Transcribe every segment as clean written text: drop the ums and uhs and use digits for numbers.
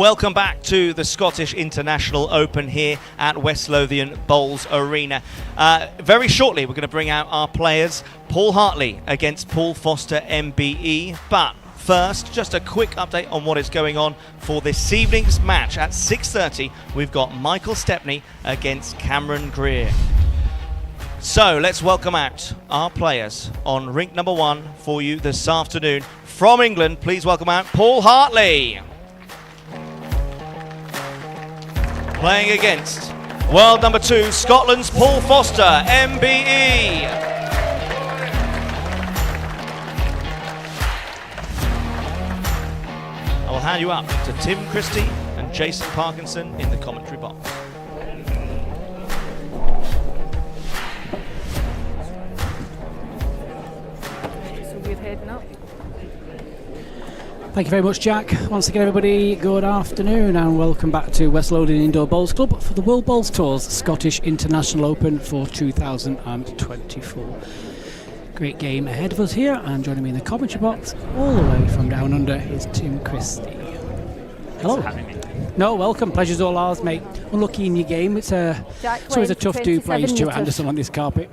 Welcome back to the Scottish International Open here at West Lothian Bowls Arena. Very shortly we're going to bring out our players. Paul Hartley against Paul Foster MBE, but first just a quick update on what is going on for this evening's match. At 6:30 we've got Michael Stepney against Cameron Greer. So let's welcome out our players on rink number 1 for you this afternoon. From England, please welcome out Paul Hartley. Playing against world number 2, Scotland's Paul Foster, MBE. I will hand you up to Tim Christie and Jason Parkinson in the commentary box. So we're heading up. Thank you very much, Jack. Once again, everybody, good afternoon and welcome back to West Lothian Indoor Bowls Club for the World Bowls Tours Scottish International Open for 2024. Great game ahead of us here, and joining me in the commentary box all the way from down under is Tim Christie. Hello. Thanks for having me. No, welcome. Pleasure's all ours, mate. Unlucky in your game. It's always a tough do playing Stuart Anderson on this carpet.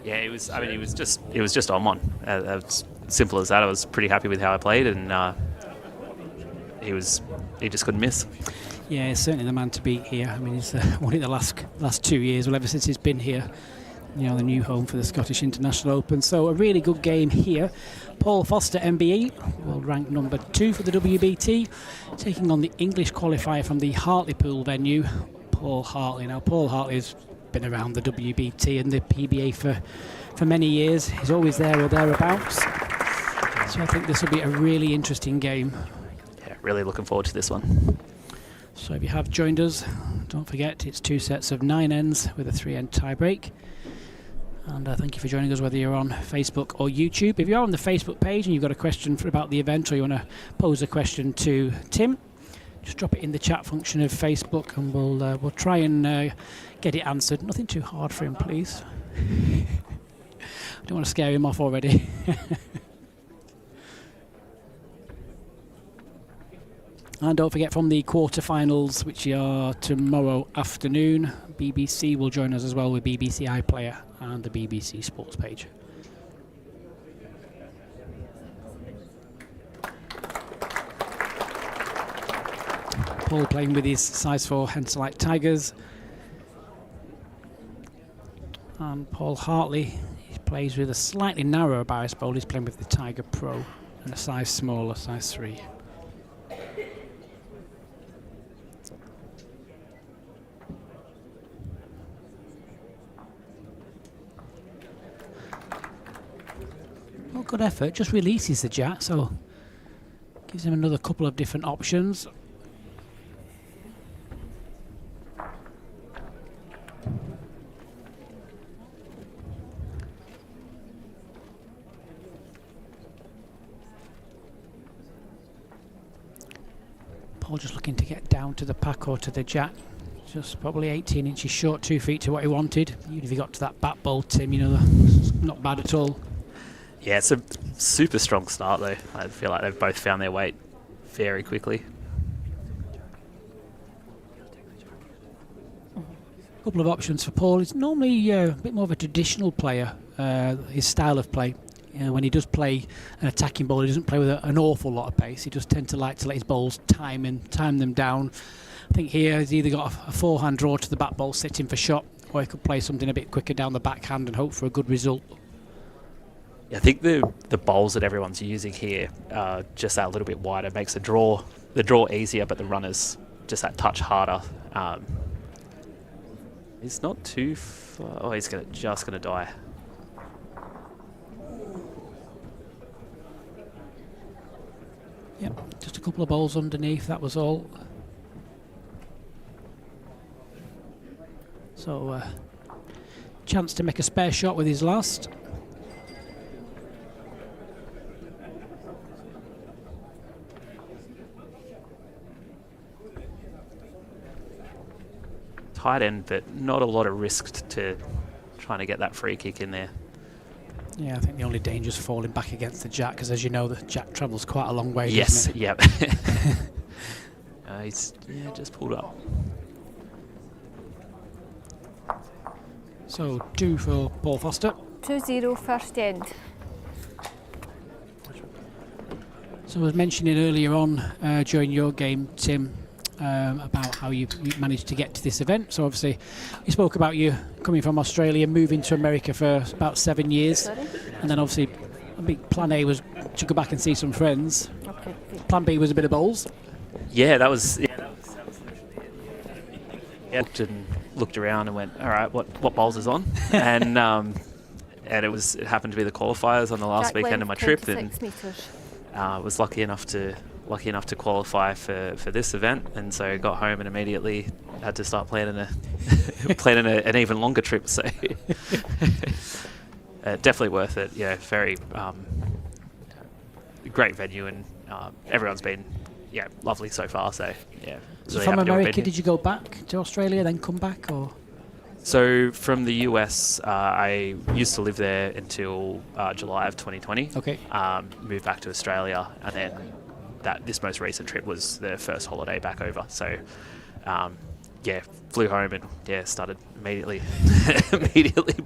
Yeah, it was. I mean, it was just on one. As simple as that. I was pretty happy with how I played, and he just couldn't miss. Yeah, he's certainly the man to beat here. I mean, he's won it the last 2 years, well, ever since he's been here. You know, the new home for the Scottish International Open. So a really good game here. Paul Foster, MBE, world rank number 2 for the WBT, taking on the English qualifier from the Hartlepool venue, Paul Hartley. Now, Paul Hartley's been around the WBT and the PBA for many years. He's always there or thereabouts. So I think this will be a really interesting game. Yeah, really looking forward to this one. So if you have joined us, don't forget it's 2 sets of 9 ends with a 3-end tie-break. And thank you for joining us, whether you're on Facebook or YouTube. If you're on the Facebook page and you've got a question about the event, or you want to pose a question to Tim, just drop it in the chat function of Facebook, and we'll try and get it answered. Nothing too hard for him, please. I don't want to scare him off already. And don't forget, from the quarterfinals, which are tomorrow afternoon, BBC will join us as well with BBC iPlayer and the BBC Sports page. Paul playing with his size 4 Henselite Tigers. And Paul Hartley, he plays with a slightly narrower bias bowl. He's playing with the Tiger Pro and a size smaller, size 3. Well, good effort, just releases the jack, so gives him another couple of different options. Paul just looking to get down to the pack or to the jack. Just probably 18 inches short, 2 feet to what he wanted. Even if he got to that back bowl, Tim, you know, not bad at all. Yeah, it's a super strong start though. I feel like they've both found their weight very quickly. A couple of options for Paul. He's normally a bit more of a traditional player, his style of play. When he does play an attacking ball, he doesn't play with an awful lot of pace. He does tend to like to let his balls time them down. I think here he's either got a forehand draw to the back ball, sitting for shot, or he could play something a bit quicker down the backhand and hope for a good result. Yeah, I think the bowls that everyone's using here, just that little bit wider, makes the draw easier, but the runners just that touch harder. He's not too far. Oh, he's just gonna die. Yep, just a couple of balls underneath, that was all. So, chance to make a spare shot with his last. Tight end, but not a lot of risk to trying to get that free kick in there. Yeah, I think the only danger is falling back against the jack, because as you know, the jack travels quite a long way. Yes, doesn't it? yep. He's just pulled up. So 2 for Paul Foster. 2-0 first end. So I was mentioning earlier on during your game, Tim, about how you managed to get to this event. So obviously you spoke about you coming from Australia, moving to America for about 7 years. Sorry? And then obviously I think plan A was to go back and see some friends. Okay. Plan B was a bit of bowls. Yeah, that was looked around and went, all right, what bowls is on? And it happened to be the qualifiers on the last Jack weekend of my length, trip, 26 and metres. was lucky enough to qualify for this event, and so got home and immediately had to start planning an even longer trip. So definitely worth it. Yeah, very great venue, and everyone's been lovely so far. So yeah. So really from happy to have been America, here. did you go back to Australia, then come back, or? So from the US, I used to live there until July of 2020. Okay. Moved back to Australia, and then this most recent trip was the first holiday back over. So flew home and started immediately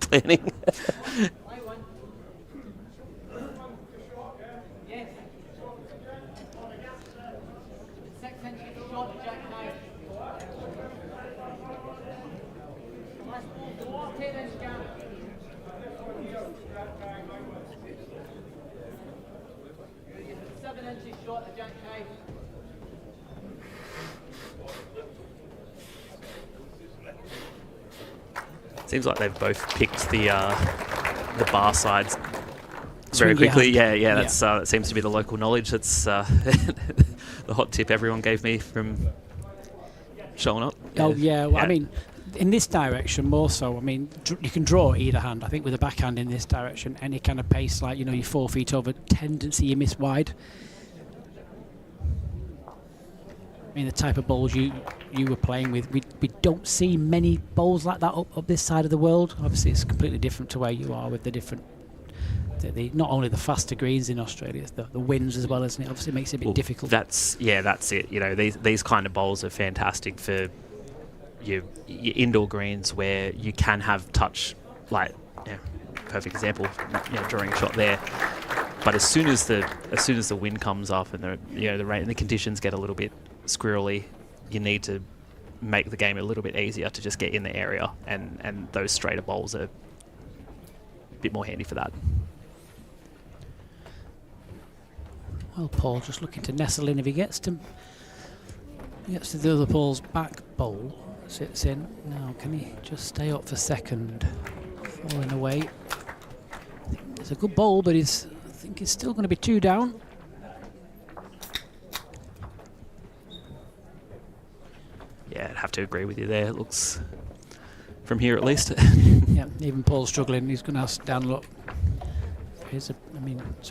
planning. Seems like they've both picked the bar sides very quickly. Yeah. That seems to be the local knowledge. That's the hot tip everyone gave me from showing up. Oh yeah, well, I mean, in this direction more so. I mean, you can draw either hand. I think with a backhand in this direction, any kind of pace, like you're 4 feet over, tendency you miss wide. I mean, the type of bowls you were playing with, we don't see many bowls like that up this side of the world. Obviously, it's completely different to where you are with the different, not only the faster greens in Australia, the winds as well, isn't it? Obviously, it makes it a bit difficult. That's it. These kind of bowls are fantastic for your indoor greens where you can have touch, like perfect example, drawing a shot there. But as soon as the wind comes up and the rain and the conditions get a little bit squirrely, you need to make the game a little bit easier to just get in the area, and those straighter bowls are a bit more handy for that. Well, Paul just looking to nestle in if he gets to the other Paul's back bowl, sits in. Now, can he just stay up for second? Falling away. I think it's a good bowl, but I think he's still going to be 2 down. Yeah, I'd have to agree with you there. It looks, from here at least. Yeah, even Paul's struggling. He's going to ask Dan, look. It's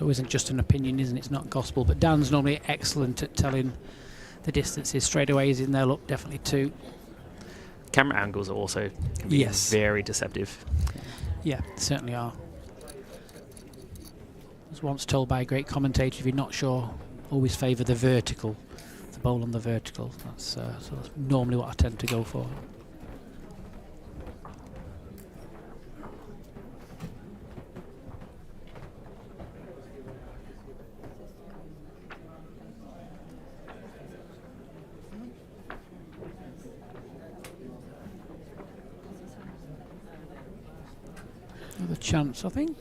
always just an opinion, isn't it? It's not gospel. But Dan's normally excellent at telling the distances straight away. He's in there, look, definitely 2. Camera angles are also can be very deceptive. Yeah, certainly are. I was once told by a great commentator, if you're not sure, always favour the vertical. The bowl on the vertical. That's normally what I tend to go for. Another chance, I think.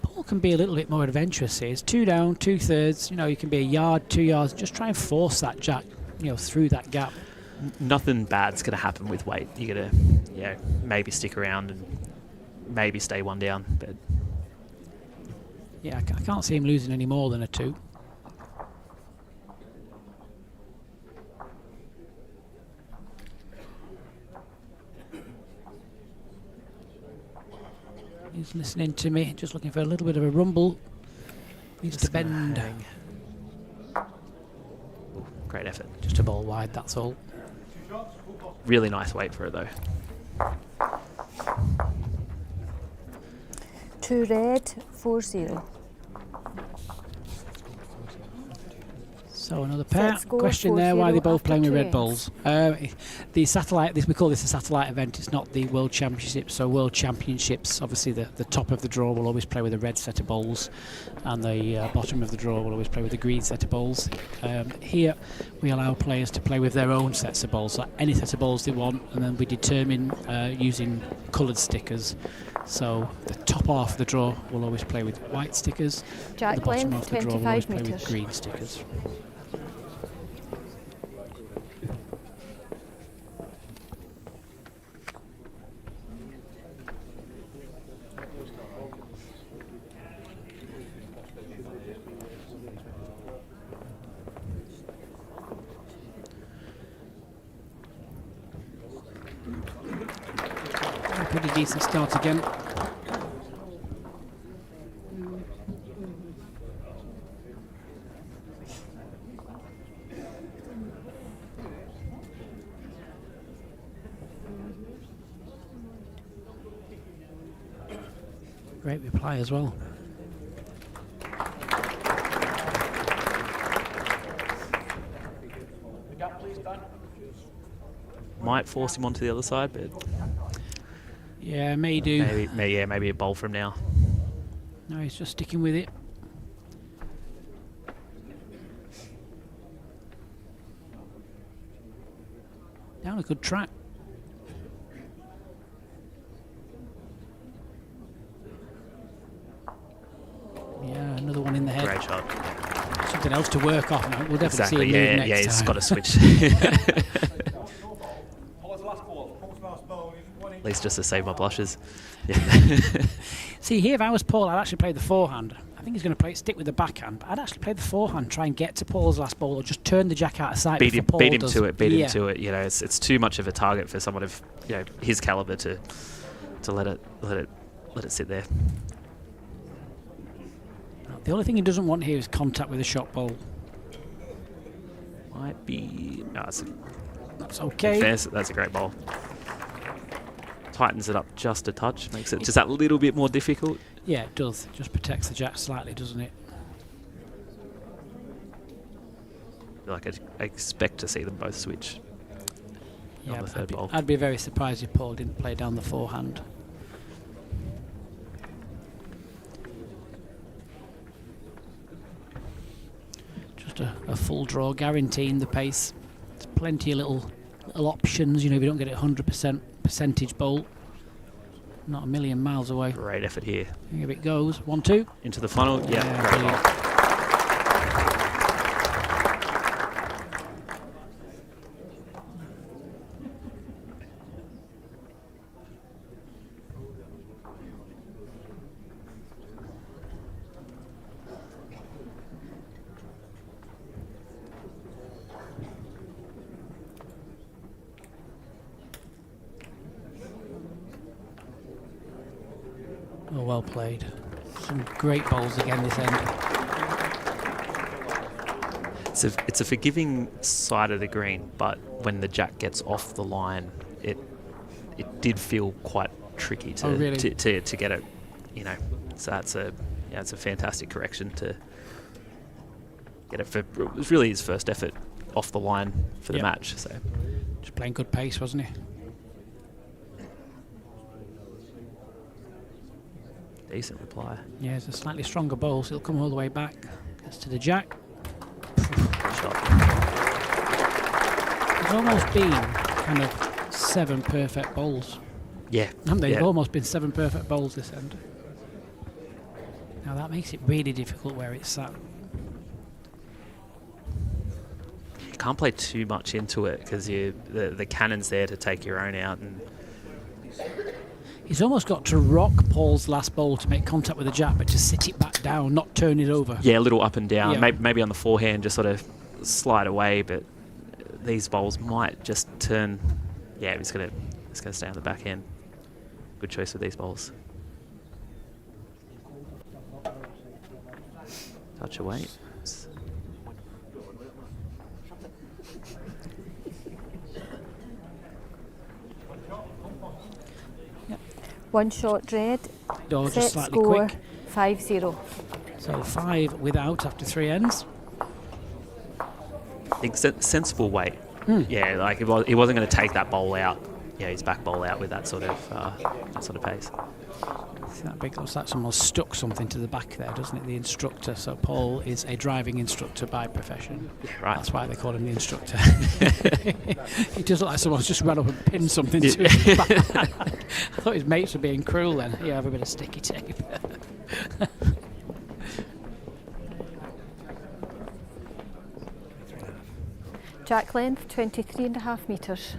Paul can be a little bit more adventurous here. It's 2 down, 2/3. You can be a yard, 2 yards. Just try and force that jack, through that gap. Nothing bad's going to happen with weight. You're going to, maybe stick around and maybe stay 1 down. But yeah, I can't see him losing any more than a 2. He's listening to me, just looking for a little bit of a rumble. Needs to bend. Ooh, great effort. Just a ball wide, that's all. Really nice weight for it though. 2 red, 4-0. So another pair. Set score, Question there: why are they 4-0 both after playing with 2 red ends. balls? The satellite. We call this a satellite event. It's not the World Championship. So World Championships, obviously the top of the draw will always play with a red set of balls, and the bottom of the draw will always play with a green set of balls. Here we allow players to play with their own sets of balls, like any set of balls they want, and then we determine using coloured stickers. So the top half of the draw will always play with white stickers. Jack The bottom length, half of the draw will always 25 play with metres. green stickers. Pretty decent start again. Great reply as well. Might force him onto the other side, but Yeah, may do. maybe a bowl from now. No, he's just sticking with it. Down a good track. Yeah, another one in the head. Great shot. Something else to work off now. We'll definitely Exactly. see him move Yeah, next he's time. got to switch. At least just to save my blushes. Yeah. See, here if I was Paul, I'd actually play the forehand. I think he's going to stick with the backhand, but I'd actually play the forehand, try and get to Paul's last ball, or just turn the jack out of sight beat before him, Paul beat him does. to it. Beat Yeah. him to it. You know, it's too much of a target for someone of his caliber to let it sit there. The only thing he doesn't want here is contact with a shot ball. Might be. No, That's okay. that's a great ball. Tightens it up just a touch, makes it just that little bit more difficult. Yeah, it does. Just protects the jack slightly, doesn't it? I feel like I expect to see them both switch. Yeah, on the third ball. I'd be very surprised if Paul didn't play down the forehand. Just a full draw, guaranteeing the pace. There's plenty of little options, if you don't get it 100% percentage bowl. Not a million miles away. Great effort here. Here it goes. 1-2. Into the funnel. Yeah, Yeah, great brilliant. ball. Oh, well played. Some great bowls again this end. It's a forgiving side of the green, but when the jack gets off the line, it did feel quite tricky to really? to get it. So it's a fantastic correction to get it for. It was really his first effort off the line for the Yep. match. So Just playing good pace, wasn't he? decent reply. Yeah, it's a slightly stronger bowl, so he'll come all the way back. Gets to the jack. Good shot. There's almost been kind of 7 perfect bowls. Yeah. Haven't they? Yeah. There've almost been 7 perfect bowls this end. Now that makes it really difficult where it's sat. You can't play too much into it because the cannon's there to take your own out, and He's almost got to rock Paul's last bowl to make contact with the jack, but to sit it back down, not turn it over. yeah, a little up and down. Yeah. Maybe on the forehand, just sort of slide away. But these bowls might just turn. Yeah, he's gonna stay on the back end. Good choice with these bowls. Touch away. One shot red. Or just Set slightly score quick. 5-0. So 5 without after 3 ends. think sensible weight. Yeah, like he wasn't going to take that bowl out. Yeah, his back bowl out with that sort of pace. That big looks like someone stuck something to the back there, doesn't it? The instructor. So Paul is a driving instructor by profession. Yeah, right. That's why they call him the instructor. He does look like someone's just run up and pinned something to his back. I thought his mates were being cruel then. Yeah, have a bit of sticky tape. Jack length 23.5 metres.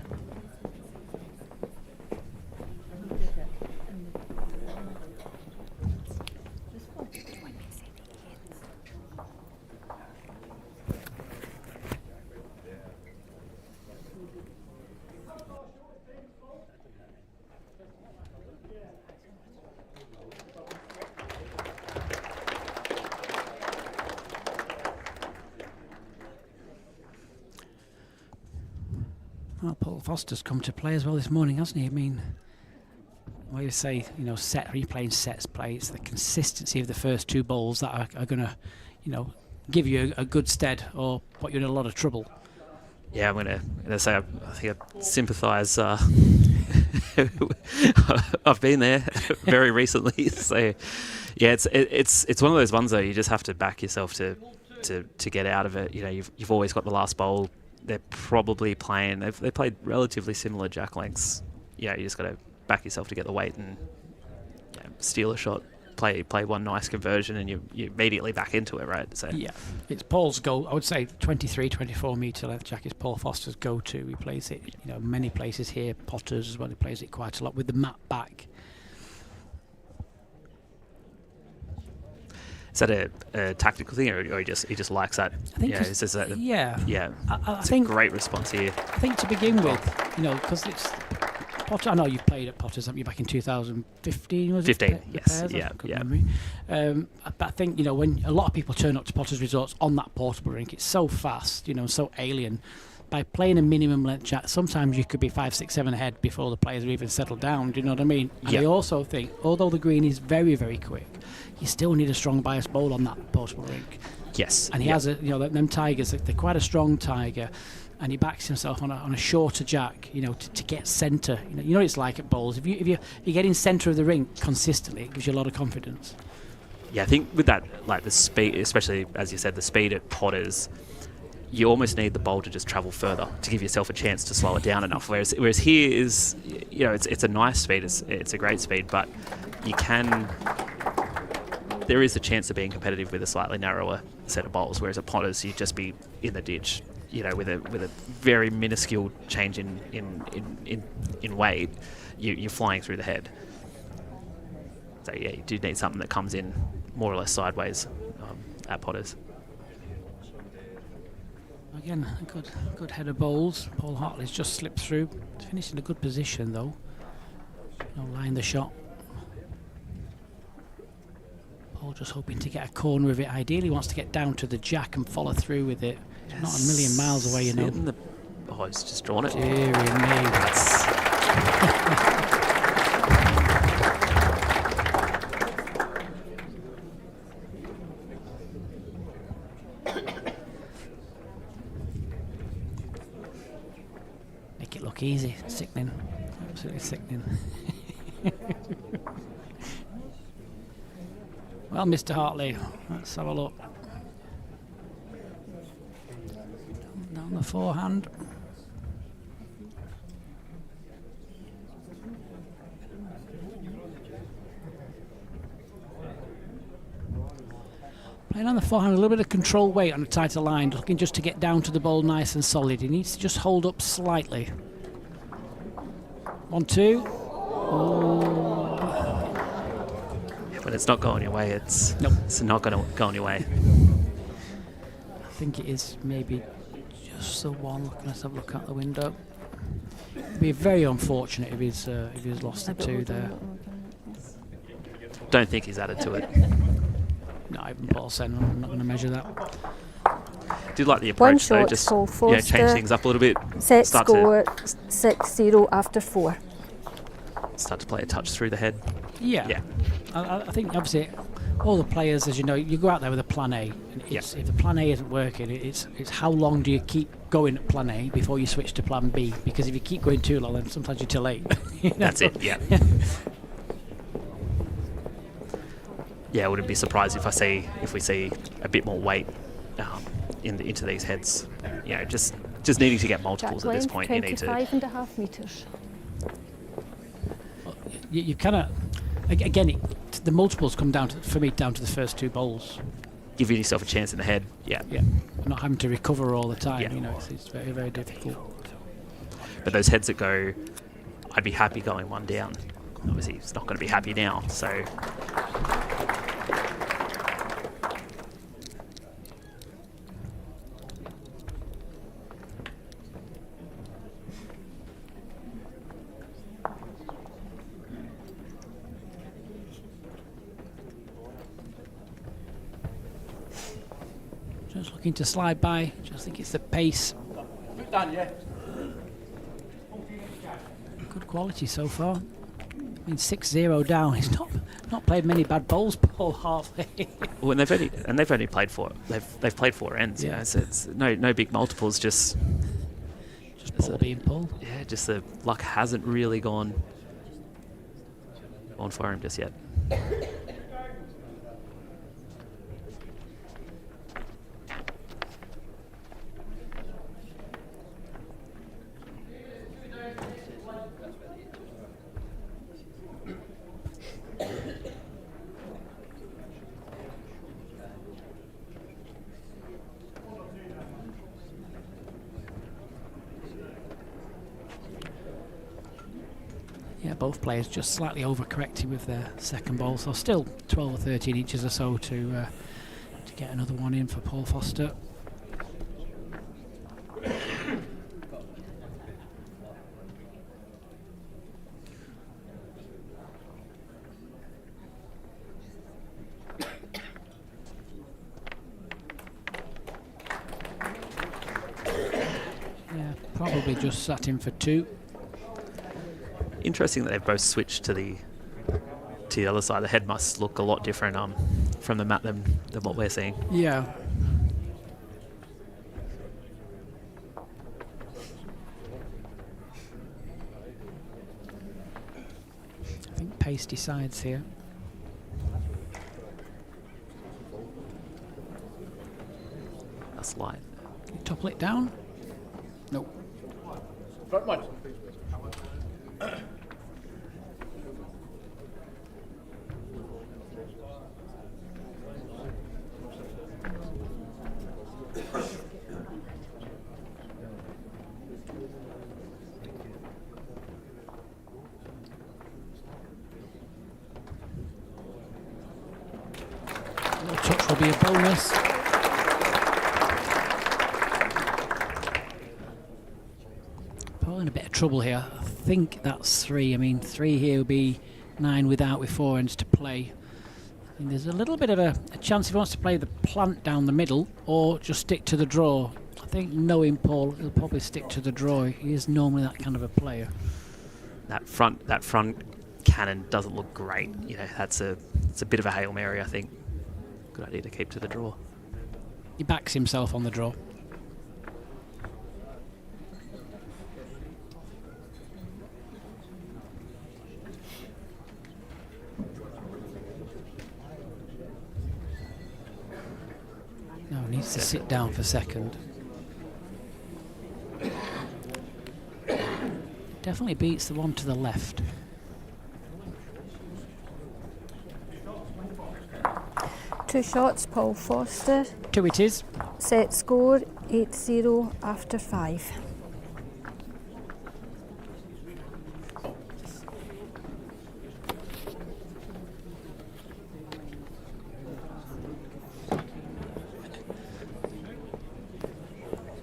Well, Paul Foster's come to play as well this morning, hasn't he? I mean, when you say, replaying sets play, it's the consistency of the first two bowls that are going to, give you a good stead or put you in a lot of trouble. Yeah, I'm gonna say I think I sympathise. I've been there very recently, so yeah, it's one of those ones though. You just have to back yourself to get out of it. You've always got the last bowl. They're probably playing. They played relatively similar jack lengths. Yeah, you just got to back yourself to get the weight and steal a shot. Play one nice conversion and you immediately back into it, right? So yeah, it's Paul's go. I would say 24 metre length jack is Paul Foster's go-to. He plays it, many places here. Potters as well. He plays it quite a lot with the mat back. Is that a tactical thing, or he just likes that? I think I think a great response here. I think to begin with, because it's Potter. I know you played at Potters, haven't you, back in 2015? Was 15, it? yes, Pairs, yeah. Memory. But I think when a lot of people turn up to Potters Resorts on that portable rink, it's so fast, so alien. By playing a minimum length jack, sometimes you could be 5, 6, 7 ahead before the players are even settled down. Do you know what I mean? And I also think, although the green is very, very quick, you still need a strong bias bowl on that portable rink. Yes. And he has them Tigers. They're quite a strong Tiger, and he backs himself on a shorter jack. To get centre. You know what it's like at bowls. If you get in centre of the rink consistently, it gives you a lot of confidence. Yeah, I think with that, like the speed, especially as you said, the speed at Potters. You almost need the bowl to just travel further to give yourself a chance to slow it down enough. Whereas here is, it's a nice speed, it's a great speed, but there is a chance of being competitive with a slightly narrower set of bowls. Whereas at Potters, you'd just be in the ditch, with a very minuscule change in weight, you're flying through the head. So yeah, you do need something that comes in more or less sideways at Potters. Again, a good head of bowls. Paul Hartley's just slipped through. Finished in a good position though. Line the shot. Paul just hoping to get a corner of it. Ideally wants to get down to the jack and follow through with it. It's not a million miles away, He's just drawn it. Deary me. Make it look easy. Sickening. Absolutely sickening. Well, Mr. Hartley, let's have a look. Down the forehand. Playing on the forehand, a little bit of control weight on a tighter line, looking just to get down to the ball nice and solid. He needs to just hold up slightly. 1, 2. When it's not going your way, it's not going to go on your way. I think it is maybe just the one. Let's have a look out the window. It'd be very unfortunate if he's lost the 2 there. Don't think he's added to it. No, even Paul said I'm not going to measure that. Do like the approach though, just Paul change things up a little bit. Set score 6-0 after 4. Start to play a touch through the head. Yeah. I think obviously all the players, as you know, you go out there with a plan A. And if the plan A isn't working, it's how long do you keep going at plan A before you switch to plan B? Because if you keep going too long, then sometimes you're too late. You know? That's it. Yeah. Yeah, I wouldn't be surprised if we see a bit more weight into these heads. You know, just needing to get multiples at this point. 25.5 metres. You kind of, again, the multiples come down to, for me, down to the first two bowls. Giving yourself a chance in the head. Yeah. Yeah. Not having to recover all the time. Yeah. You know, it's very, very difficult. But those heads that go, I'd be happy going one down. Obviously, he's not going to be happy now. So. Just looking to slide by. Just think it's the pace. Good quality so far. I mean, 6-0 down. He's not played many bad bowls, Paul Hartley. Well, they've only played four. They've played four ends. Yeah. You know, so it's no big multiples. Just Paul being Paul. Yeah, just the luck hasn't really gone for him just yet. Yeah, both players just slightly overcorrected with their second ball, so still 12 or 13 inches or so to get another one in for Paul Foster. Yeah, probably just sat in for two. Interesting that they've both switched to the other side. The head must look a lot different from the map than what we're seeing. Yeah. I think pace decides here. That's light. Can you topple it down? Nope. No touch will be a bonus. Paul in a bit of trouble here. I think that's three. I mean, three here would be 9 without with 4 ends to play. I think there's a little bit of a chance if he wants to play the plant down the middle or just stick to the draw. I think knowing Paul, he'll probably stick to the draw. He is normally that kind of a player. That front cannon doesn't look great. You know, it's a bit of a Hail Mary, I think. Good idea to keep to the draw. He backs himself on the draw. No, he needs to sit down for second. Definitely beats the one to the left. Two shots, Paul Foster. 2 it is. Set score 8-0 after 5.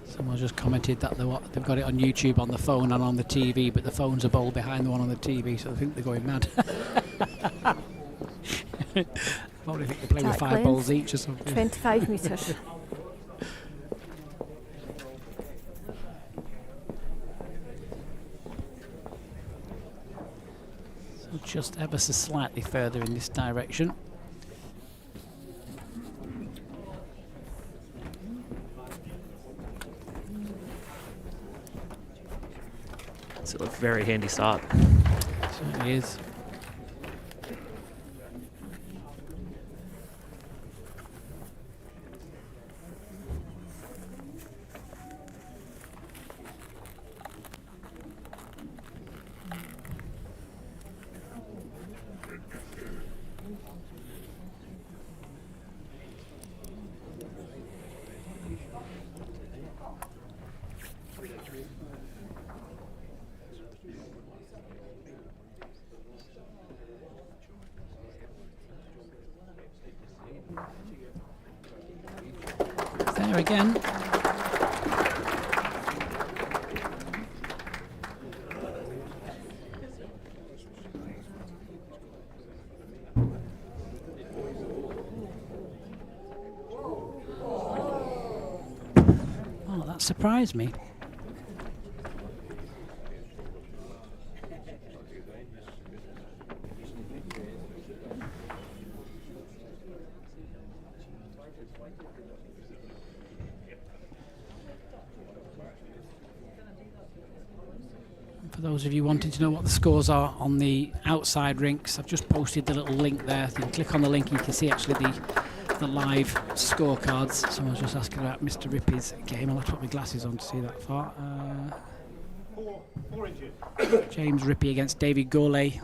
Someone just commented that they've got it on YouTube on the phone and on the TV, but the phone's a bowl behind the one on the TV, so I think they're going mad. Probably think they play with 5 balls each or something. 25 metres. So just ever so slightly further in this direction. It's a very handy start. Certainly is. There again. Oh, that surprised me. For those of you wanting to know what the scores are on the outside rinks, I've just posted the little link there. If you can click on the link, you can see actually the live scorecards. Someone's just asking about Mr. Rippey's game. I'll have to put my glasses on to see that far. James Rippey against David Gourlay.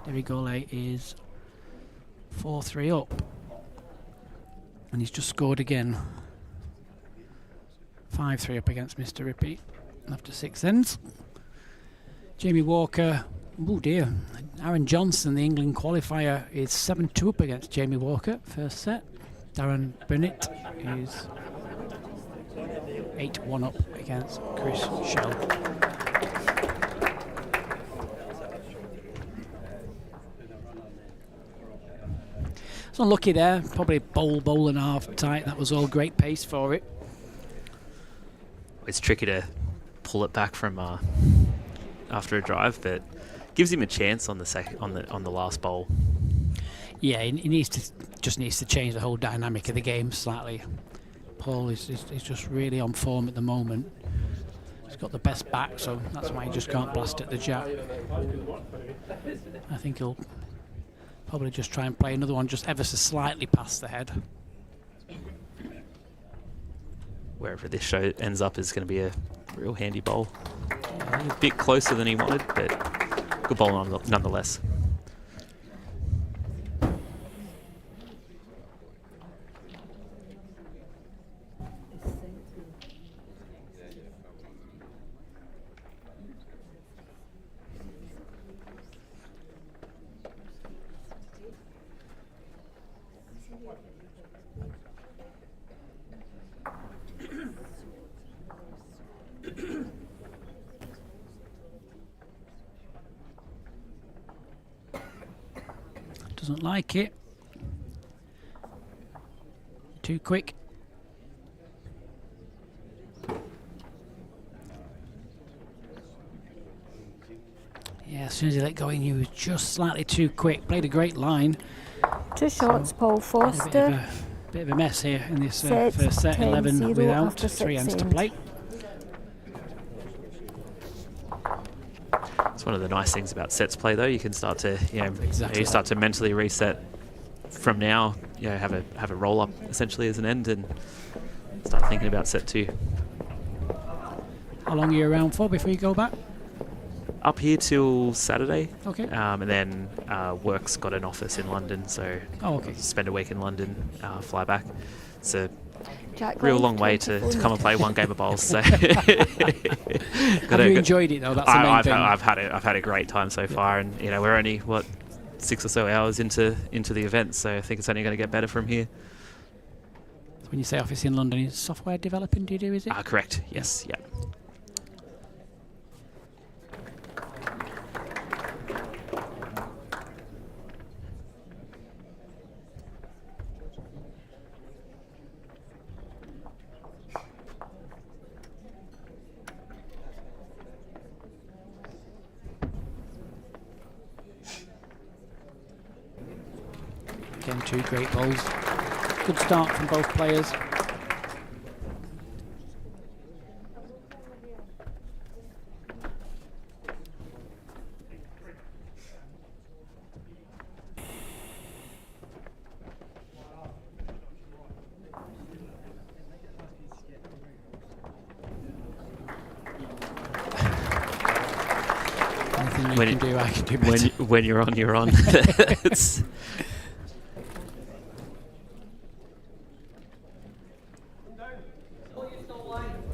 David Gourlay is 4-3 up. And he's just scored again. 5-3 up against Mr. Rippey after 6 ends. Jamie Walker, oh dear, Aaron Johnson, the England qualifier, is 7-2 up against Jamie Walker, first set. Darren Burnett is 8-1 up against Chris Shell. It's unlucky there, probably bowl and a half tight. That was all great pace for it. It's tricky to pull it back from after a drive, but gives him a chance on the last bowl. Yeah, he needs to change the whole dynamic of the game slightly. Paul is just really on form at the moment. He's got the best back, so that's why he just can't blast at the jab. I think he'll probably just try and play another one just ever so slightly past the head. Wherever this show ends up is going to be a real handy bowl. A bit closer than he wanted, but good bowl nonetheless. Doesn't like it. Too quick. Yeah, as soon as he let go in, he was just slightly too quick. Played a great line. 2 shots, Paul Foster. Bit of a mess here in this first set. 11 without 3 ends to play. It's one of the nice things about sets play, though. You can start to, Exactly. you start to mentally reset from now. Have a roll up essentially as an end, and start thinking about set 2. How long are you around for before you go back? Up here till Saturday. Okay. And then work's got an office in London, so spend a week in London, fly back. It's a real long way to come and play one game of bowls. So Have you enjoyed it though? That's the main thing. I've had a great time so far, and we're only 6 or so hours into the event, so I think it's only going to get better from here. When you say office in London, is software developing? Do you do? Is it? Correct. Yes. Yeah. Again, 2 great bowls. Good start from both players. Anything you can do, I can do better. When you're on, you're on. It's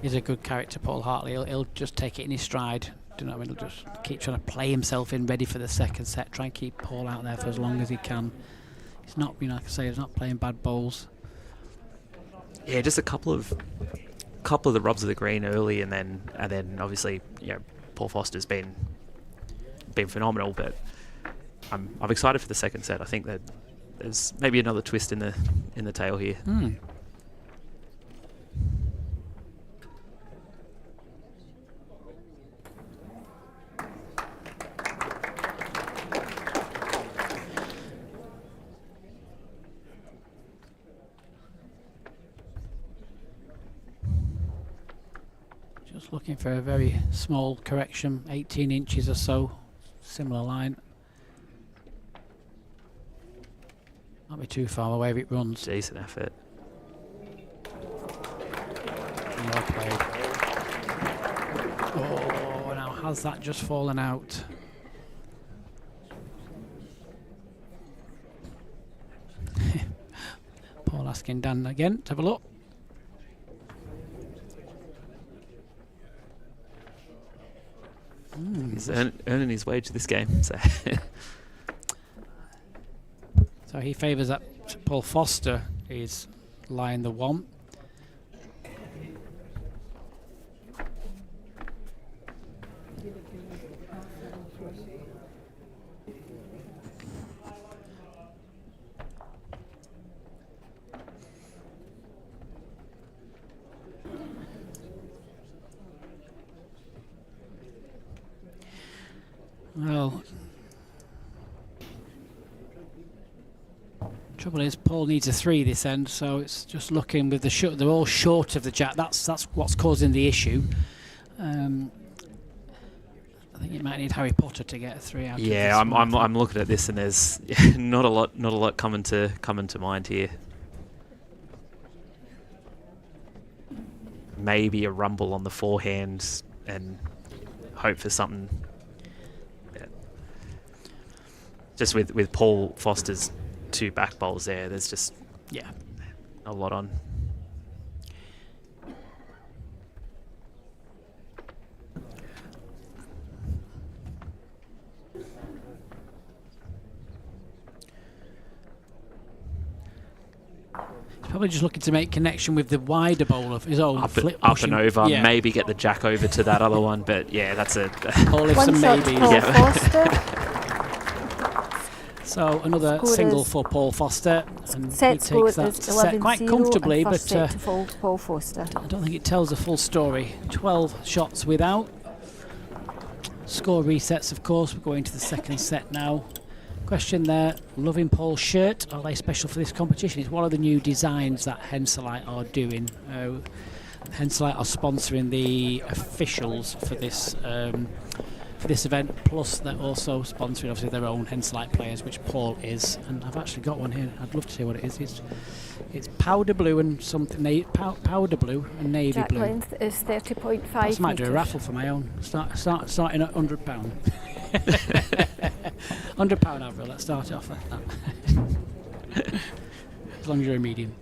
He's a good character, Paul Hartley. He'll just take it in his stride. Do you know what I mean? He'll just keep trying to play himself in, ready for the second set. Try and keep Paul out there for as long as he can. He's not, you know, like I say, he's not playing bad bowls. yeah, just a couple of the rubs of the green early, and then obviously, you know, Paul Foster's been phenomenal. But I'm excited for the second set. I think that there's maybe another twist in the tail here. Just looking for a very small correction, 18 inches or so, similar line. Not be too far away if it runs. Decent effort. Well played. Oh, now has that just fallen out? Paul asking Dan again to have a look. He's earning his wage this game. So, so he favours that Paul Foster is line the one. Well, trouble is Paul needs a 3 this end, so it's just looking with the they're all short of the jack. That's what's causing the issue. I think you might need Harry Potter to get a 3 out. yeah, of this I'm looking at this, and there's not a lot coming to mind here. Maybe a rumble on the forehand and hope for something. Just with Paul Foster's 2 back bowls there, there's just a lot on. He's probably just looking to make connection with the wider bowl of his own Up pushing. and over, Yeah. maybe get the jack over to that other one, but yeah, that's a All ifs One and shot maybes. Paul Yeah. Foster. So another Score single is for Paul Foster, and Set he score takes that is set quite 11-0 comfortably, and but first set to Paul Foster. I don't think it tells the full story. 12 shots without. Score resets, of course. We're going to the second set now. Question there, loving Paul's shirt. Are they special for this competition? It's one of the new designs that Henselite are doing. Henselite are sponsoring the officials for this event, plus they're also sponsoring obviously their own Henselite players, which Paul is. And I've actually got one here. I'd love to see what it is. It's powder blue and something powder blue and navy Jack blue. length is 30.5 I might do a metres. raffle for my own. Starting at £100. £100 Avril. Let's start it off at that. As long as you're a medium.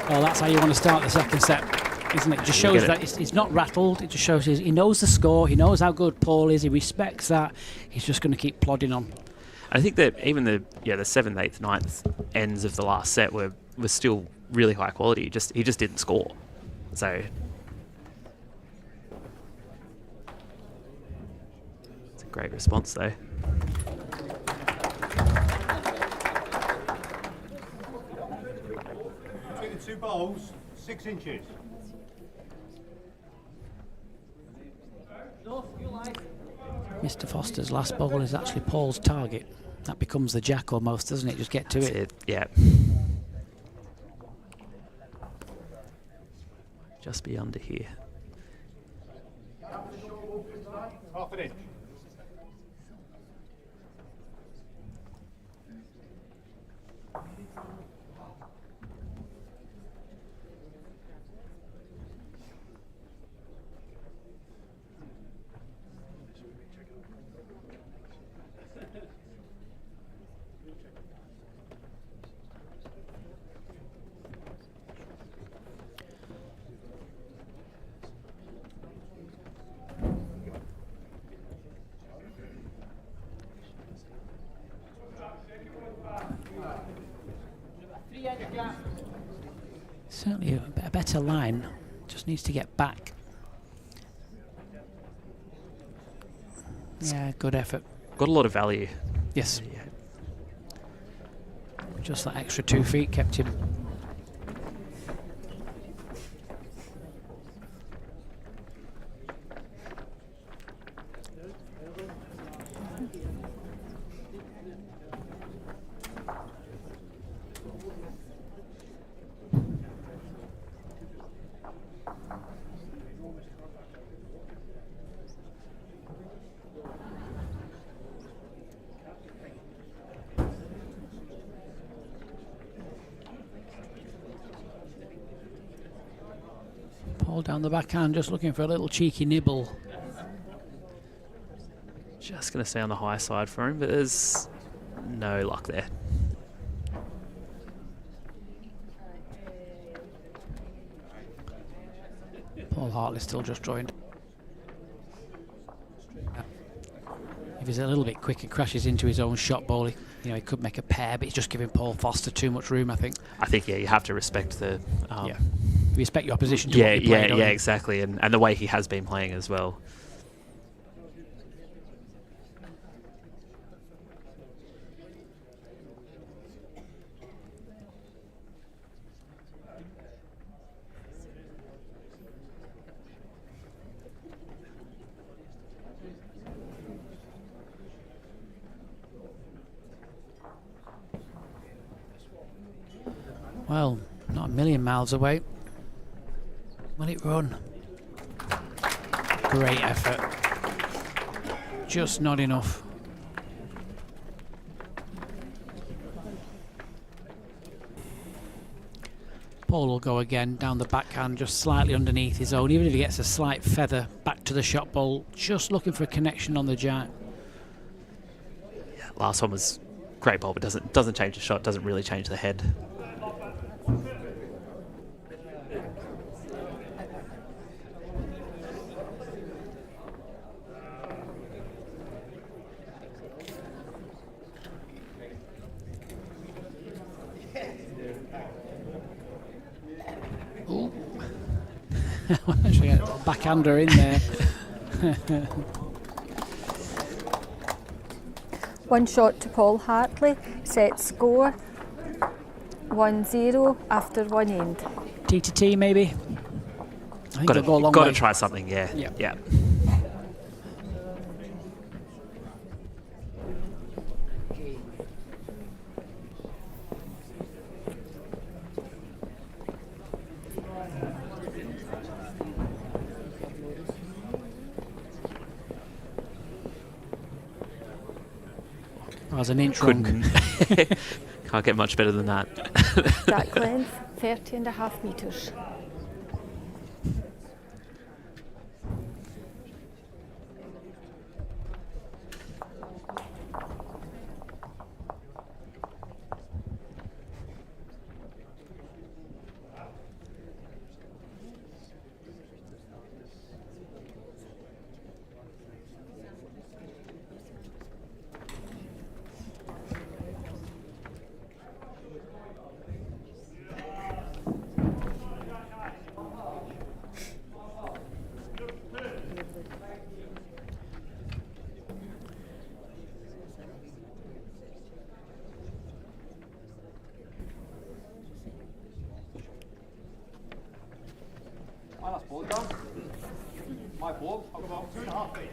Well, that's how you want to start the second set, isn't it? It just shows that he's not rattled. It just shows he knows the score. He knows how good Paul is. He respects that. He's just going to keep plodding on. I think that even the 7th, 8th, 9th ends of the last set were still really high quality. He just didn't score. So it's a great response though. Between the 2 bowls, 6 inches. Mr. Foster's last bowl is actually Paul's target. That becomes the jack almost, doesn't it? Just get to it. Yeah. Just be under here. Half an inch. certainly a better line. Just needs to get back. Yeah, good effort. Got a lot of value. Yes. Yeah. Just that extra 2 feet kept him. Paul down the backhand, just looking for a little cheeky nibble. Just going to stay on the high side for him, but there's no luck there. Paul Hartley still just joined. If he's a little bit quick and crashes into his own shot ball, he could make a pair, but he's just giving Paul Foster too much room, I think. I think, yeah, you have to respect the... Yeah. You respect your opposition to yeah, what you play, don't you? exactly, and the way he has been playing as well. Well, not a million miles away. Will it run? Great effort. Just not enough. Paul will go again down the backhand, just slightly underneath his own. Even if he gets a slight feather back to the shot ball, just looking for a connection on the jack. Yeah, last one was great ball, but doesn't change the shot, doesn't really change the head. Actually, a backhander in there. One shot to Paul Hartley, set score 1-0 after one end. T to T maybe. I think they'll go a long Got way. to try something, yeah. Yeah. Yeah. I was an inch wrong. Can't get much better than that. Jack length 30.5 metres. My ball, I've got about 2.5 feet.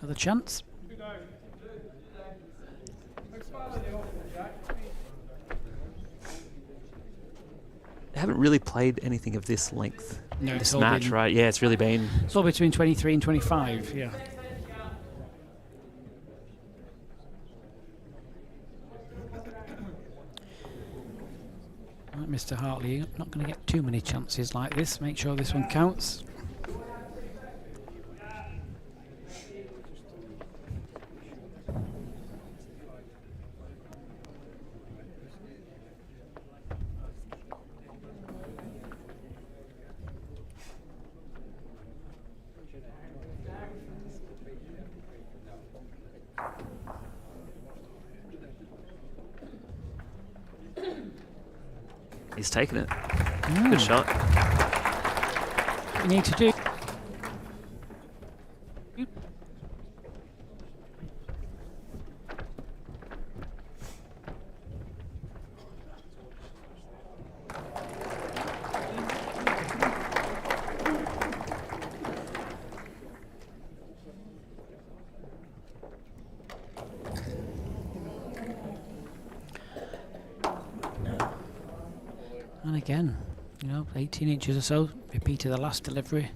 Another chance. They haven't really played anything of this length No, this it's all match, been- right? Yeah, it's really been... It's all between 23 and 25, yeah. Right, Mr. Hartley, you're not going to get too many chances like this. Make sure this one counts. He's taken it. Good shot. You need to do. And again, 18 inches or so, repeated the last delivery.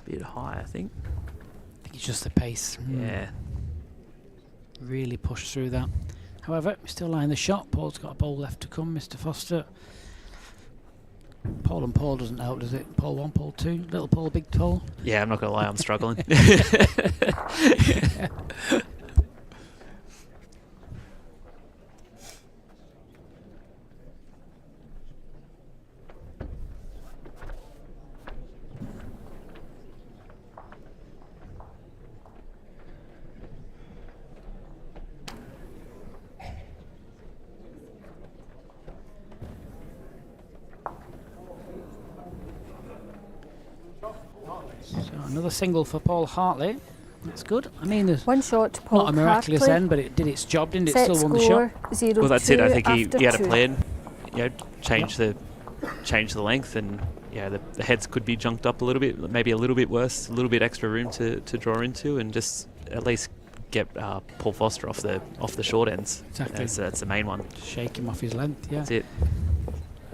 Bit high, I think. I think it's just the pace. Yeah. Really pushed through that. However, we're still lying the shot. Paul's got a bowl left to come, Mr. Foster. Paul and Paul doesn't help, does it? Paul 1, Paul 2, little Paul, big Paul. Yeah, I'm not going to lie, I'm struggling. So another single for Paul Hartley. That's good. I mean, there's One shot to Paul not a miraculous Hartley. end, but it did its job, didn't it? Set Still won the score shot. 0-2 Well, that's it. I think after he had a 2. plan. Change the length, and the heads could be junked up a little bit, maybe a little bit worse, a little bit extra room to draw into, and just at least get Paul Foster off the short ends. Exactly. That's the main one. Shake him off his length. Yeah. That's it.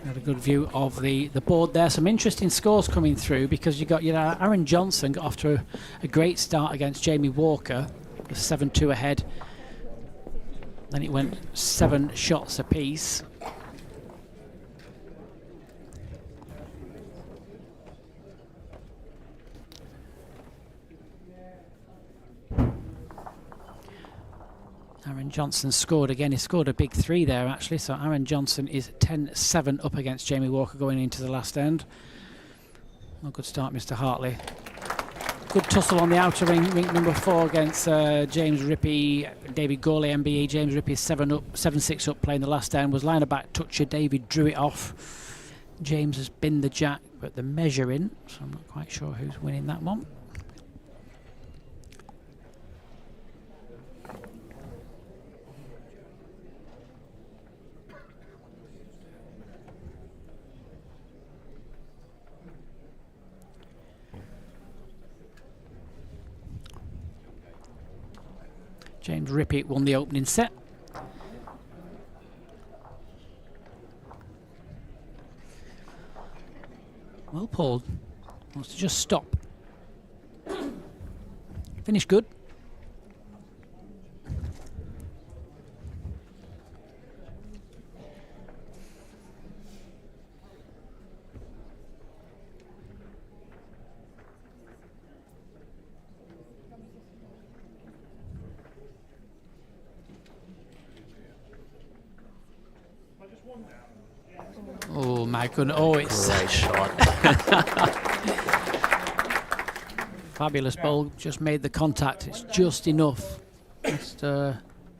Had a good view of the board there. Some interesting scores coming through because you got Aaron Johnson got off to a great start against Jamie Walker, was 7-2 ahead. Then it went 7 shots apiece. Aaron Johnson scored again. He scored a big 3 there, actually. So Aaron Johnson is 10-7 up against Jamie Walker going into the last end. Well, good start, Mr. Hartley. Good tussle on the outer ring, rink number 4 against James Rippey, David Gawley, MBE. James Rippey 7-6 up playing the last end. Was line of back toucher. David drew it off. James has binned the jack, but the measure in. So I'm not quite sure who's winning that one. James Rippey won the opening set. Well, Paul wants to just stop. Finish good. Oh my goodness! Oh, it's Great shot. fabulous bowl. Just made the contact. It's just enough. Just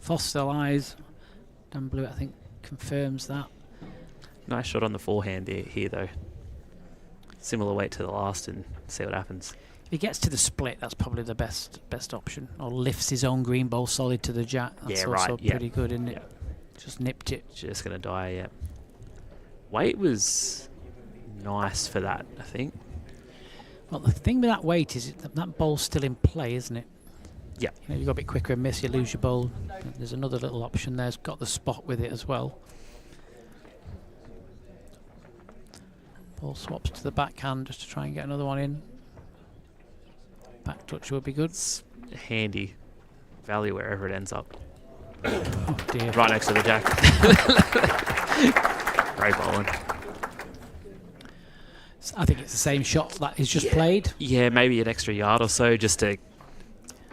Foster lies. Dan Blewett, I think, confirms that. Nice shot on the forehand here though. Similar weight to the last, and see what happens. If he gets to the split, that's probably the best option. Or lifts his own green bowl solid to the jack. That's Yeah, also right, yeah. pretty good, isn't it? Yeah. Just nipped it. Just gonna die. Yeah. Weight was nice for that, I think. Well, the thing with that weight is that bowl's still in play, isn't it? Yeah. You go a bit quicker and miss, you lose your bowl. There's another little option there. It's got the spot with it as well. Ball swaps to the backhand just to try and get another one in. Back touch would be good. It's handy value wherever it ends up. Oh dear. Right next to the jack. Great bowling. I think it's the same shot that he's just played. Yeah, maybe an extra yard or so just to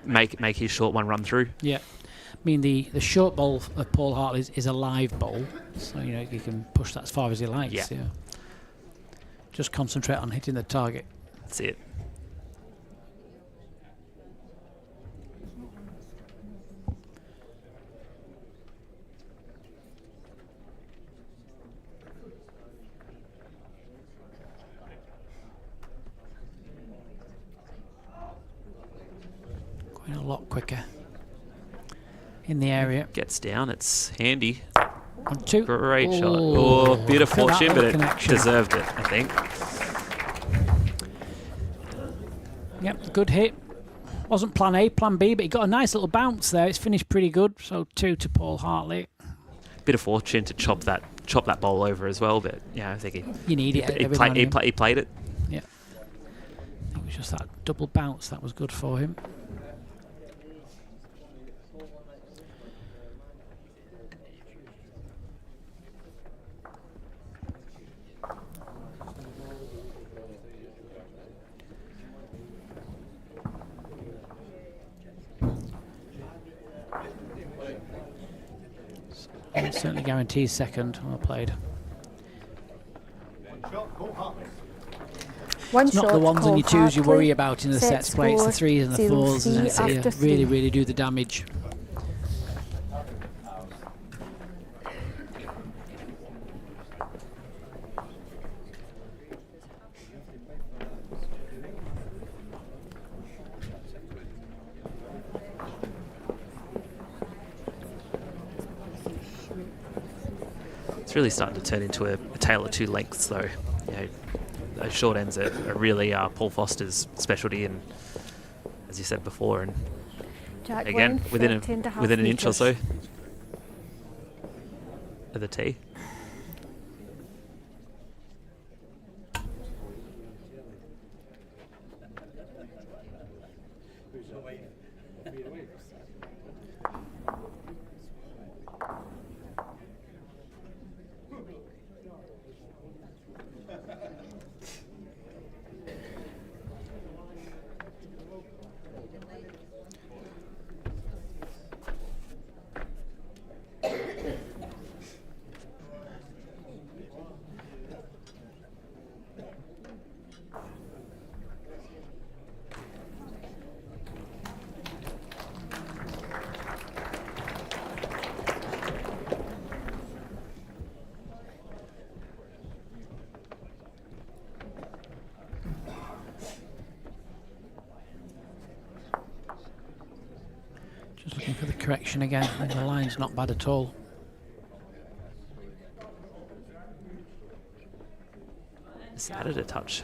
make his short one run through. Yeah. I mean, the short bowl of Paul Hartley is a live bowl, so you know he can push that as far as he likes. Yeah. Just concentrate on hitting the target. That's it. Going a lot quicker in the area. Gets down. It's handy. 1, 2. Great shot. Oh, bit of Look at that fortune, but it connection. deserved it, I think. Yep, good hit. Wasn't plan A, plan B, but he got a nice little bounce there. It's finished pretty good. So 2 to Paul Hartley. Bit of fortune to chop that bowl over as well, but yeah, I think You need it. he played it. Yeah. It was just that double bounce that was good for him. It certainly guarantees second. Well played. One It's not shot the ones and called you choose you Hartley. worry about in the Set sets play. It's the score 3s and the 4s, isn't it? So you after really, 3. really do the damage. It's really starting to turn into a tale of two lengths, though. You know, those short ends are really Paul Foster's specialty, and as you said before, and Jack again Wynn, within 13.5 an inch or so metres. of the tee. Just looking for the correction again. I think the line's not bad at all. Just added a touch.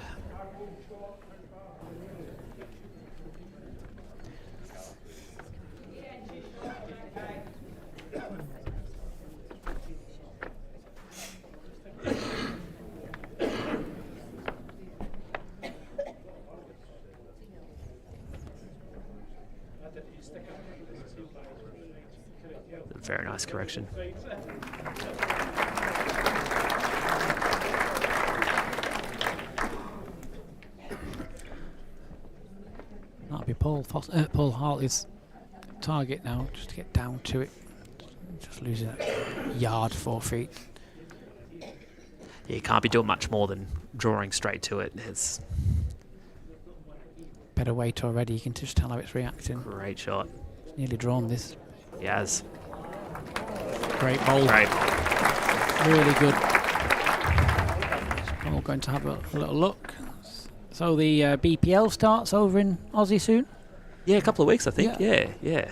Very nice correction. That'll be Paul Hartley's target now, just to get down to it. Just losing a yard, 4 feet. Yeah, you can't be doing much more than drawing straight to it. It's Better weight already, you can just tell how it's reacting. great shot. It's nearly drawn this. Yes. Great bowl. Great. Really good. So we're going to have a little look. So the BPL starts over in Aussie soon. Yeah, a couple of weeks, I think. Yeah.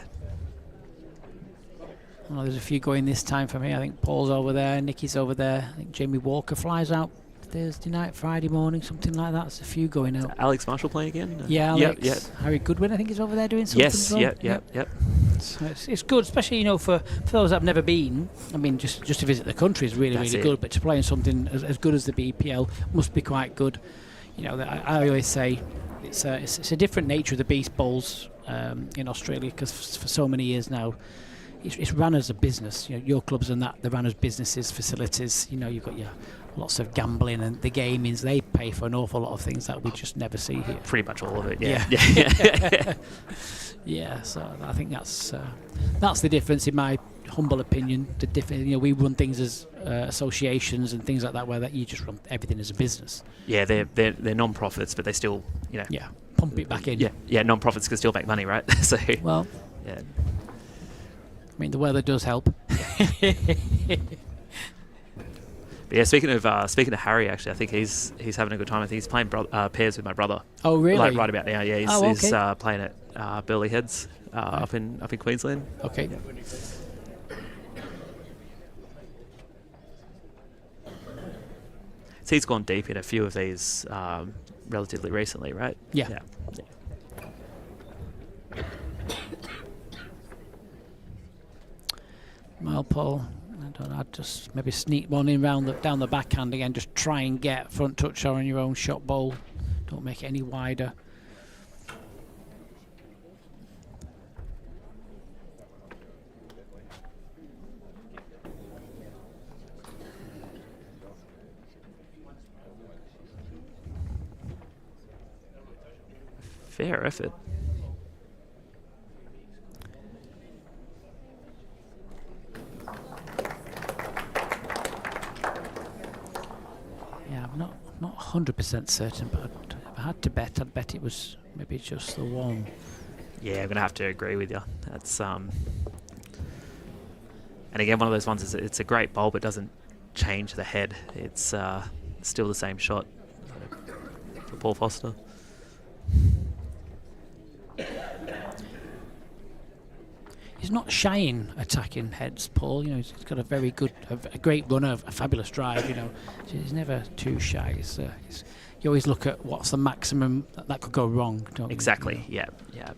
Oh, there's a few going this time for me. I think Paul's over there, Nicky's over there. I think Jamie Walker flies out Thursday night, Friday morning, something like that. There's a few going out. Alex Marshall playing again? Yeah, Alex. Yep. Harry Goodwin, I think, is over there doing something. Yes, as well. yep. So it's good, especially, you know, for those that have never been. I mean, just to visit the country is really, That's really it. good. But to play in something as good as the BPL must be quite good. You know, I always say it's a different nature of the beast bowls in Australia, because for so many years now, it's run as a business. You know, your clubs and that, they're run as businesses, facilities. You know, you've got your lots of gambling and the gamings. They pay for an awful lot of things that we just never see here. Pretty much all of it, yeah. Yeah, so I think that's the difference in my humble opinion. The different, you know, we run things as associations and things like that, where that you just run everything as a business. Yeah, they're non-profits, but they still, you know. Yeah, pump it back in. Yeah, non-profits can still make money, right? So. Well. Yeah. I mean, the weather does help. But yeah, speaking of Harry, actually, I think he's having a good time. I think he's playing pairs with my brother. Oh, really? Like right about now, yeah. He's playing at Burley Heads up in Queensland. Okay. Yeah. So he's gone deep in a few of these relatively recently, right? Yeah. Well, Paul, I'd just maybe sneak one in down the backhand again. Just try and get front touch on your own shot bowl. Don't make it any wider. Fair effort. Yeah, I'm not 100% certain, but if I had to bet, I'd bet it was maybe just the one. Yeah, I'm gonna have to agree with you. That's and again, one of those ones is it's a great bowl, but doesn't change the head. It's still the same shot for Paul Foster. He's not shying attacking heads, Paul. You know, he's got a very good, a great runner, a fabulous drive. You know, so he's never too shy. You always look at what's the maximum that could go wrong. Don't Exactly. You know? Yeah.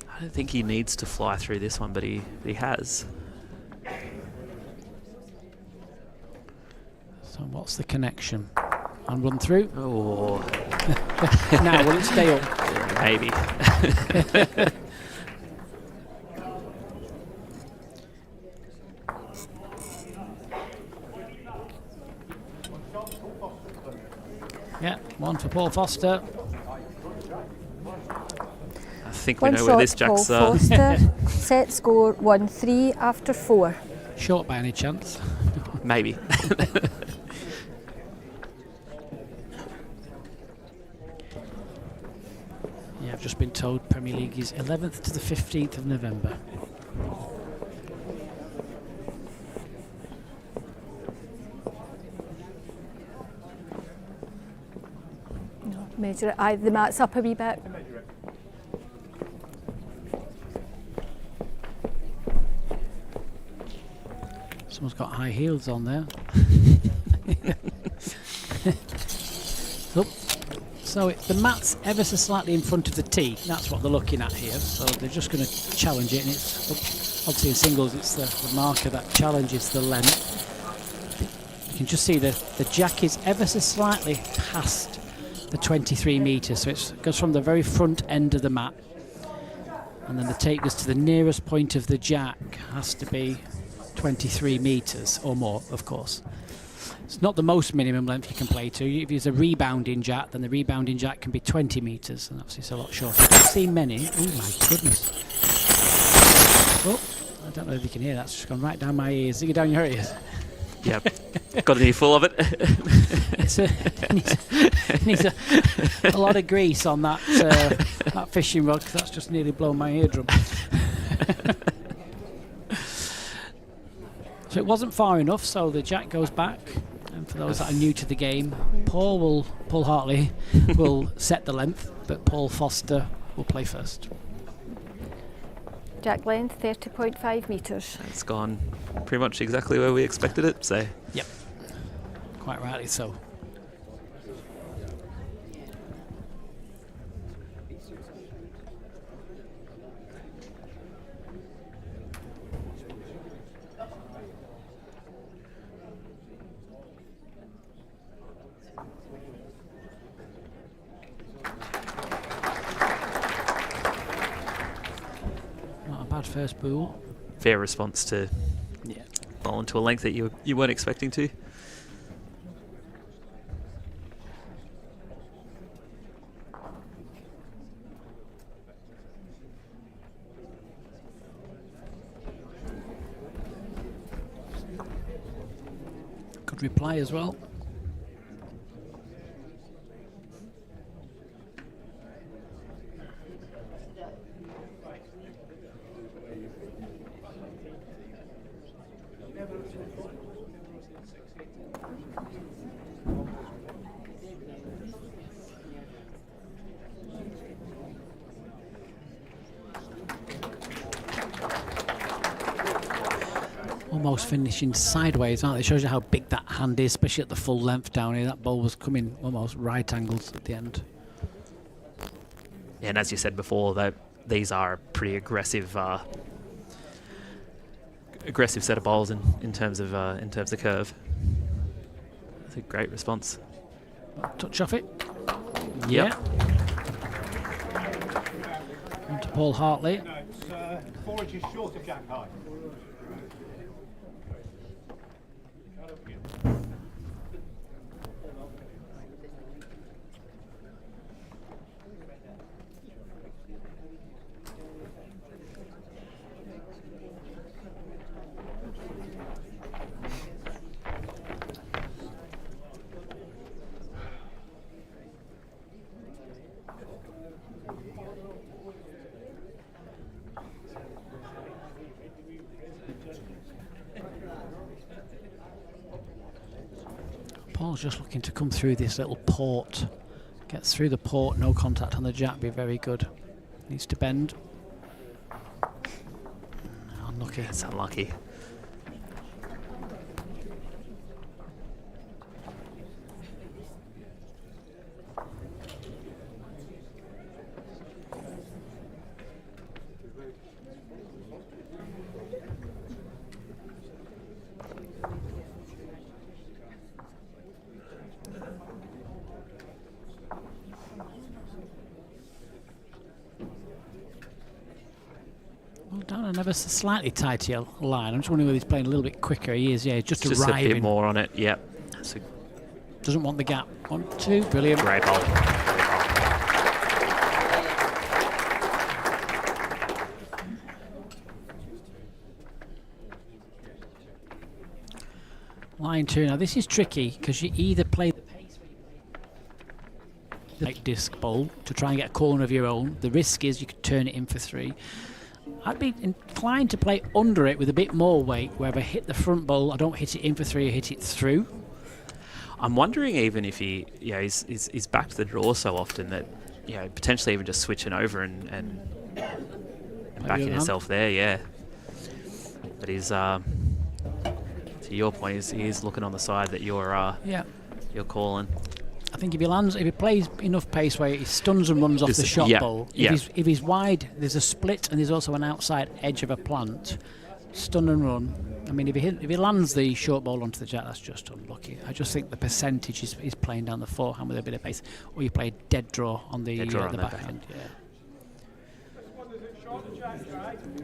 I don't think he needs to fly through this one, but he has. So what's the connection? And run through. Oh. Now will it stay up? Maybe. Yeah, one for Paul Foster. I think we One know where shot, this Paul Jack's. Foster. Set score 1-3 after 4. Short by any chance? Maybe. Yeah, I've just been told Premier League is 11th to the 15th of November. No, measure it. Aye, the mat's up a wee bit. Someone's got high heels on there. So the mat's ever so slightly in front of the tee. That's what they're looking at here. So they're just going to challenge it, and it's obviously in singles. It's the marker that challenges the length. You can just see the jack is ever so slightly past the 23 metres. So it goes from the very front end of the mat, and then the tape goes to the nearest point of the jack. Has to be 23 metres or more, of course. It's not the most minimum length you can play to. If there's a rebounding jack, then the rebounding jack can be 20 metres, and obviously it's a lot shorter. I've seen many. Oh my goodness. Oh, I don't know if you can hear that. It's just gone right down my ears. Is it down your ears? Yep. Got an earful of it. It needs a lot of grease on that that fishing rod, because that's just nearly blown my eardrum. So it wasn't far enough, so the jack goes back. And for those that are new to the game, Paul Hartley will set the length, but Paul Foster will play first. Jack length 30.5 metres. It's gone pretty much exactly where we expected it. So. Yep. Quite rightly so. Not a bad first pool. fair response to bowl into a length that you weren't expecting to. Good reply as well. Almost finishing sideways, aren't they? It shows you how big that hand is, especially at the full length down here. That ball was coming almost right angles at the end. Yeah, and as you said before, that these are a pretty aggressive set of bowls in terms of curve. That's a great response. Touch off it. Yep. Yeah. On to Paul Hartley. No, it's 4 inches short of jack high. Paul's just looking to come through this little port. Gets through the port, no contact on the jack, be very good. Needs to bend. Unlucky. It's unlucky. Well, down and ever so slightly tighter line. I'm just wondering whether he's playing a little bit quicker. He is, yeah, he's just Just a arriving. bit more on it, yep. So Doesn't want the gap. 1, 2, brilliant. great bowl. Line 2. Now this is tricky because you either play the like disc bowl to try and get a corner of your own. The risk is you could turn it in for 3. I'd be inclined to play under it with a bit more weight, where if I hit the front bowl, I don't hit it in for 3, I hit it through. I'm wondering even if he's back to the draw so often that potentially even just switching over and backing himself there, yeah. But he's to your point, he's looking on the side that you're calling. I think if he plays enough pace where he stuns and runs off the shot bowl, if he's wide, there's a split and there's also an outside edge of a plant. Stun and run. I mean, if he lands the short ball onto the jack, that's just unlucky. I just think the percentage is playing down the forehand with a bit of pace, or you play dead draw on the back end.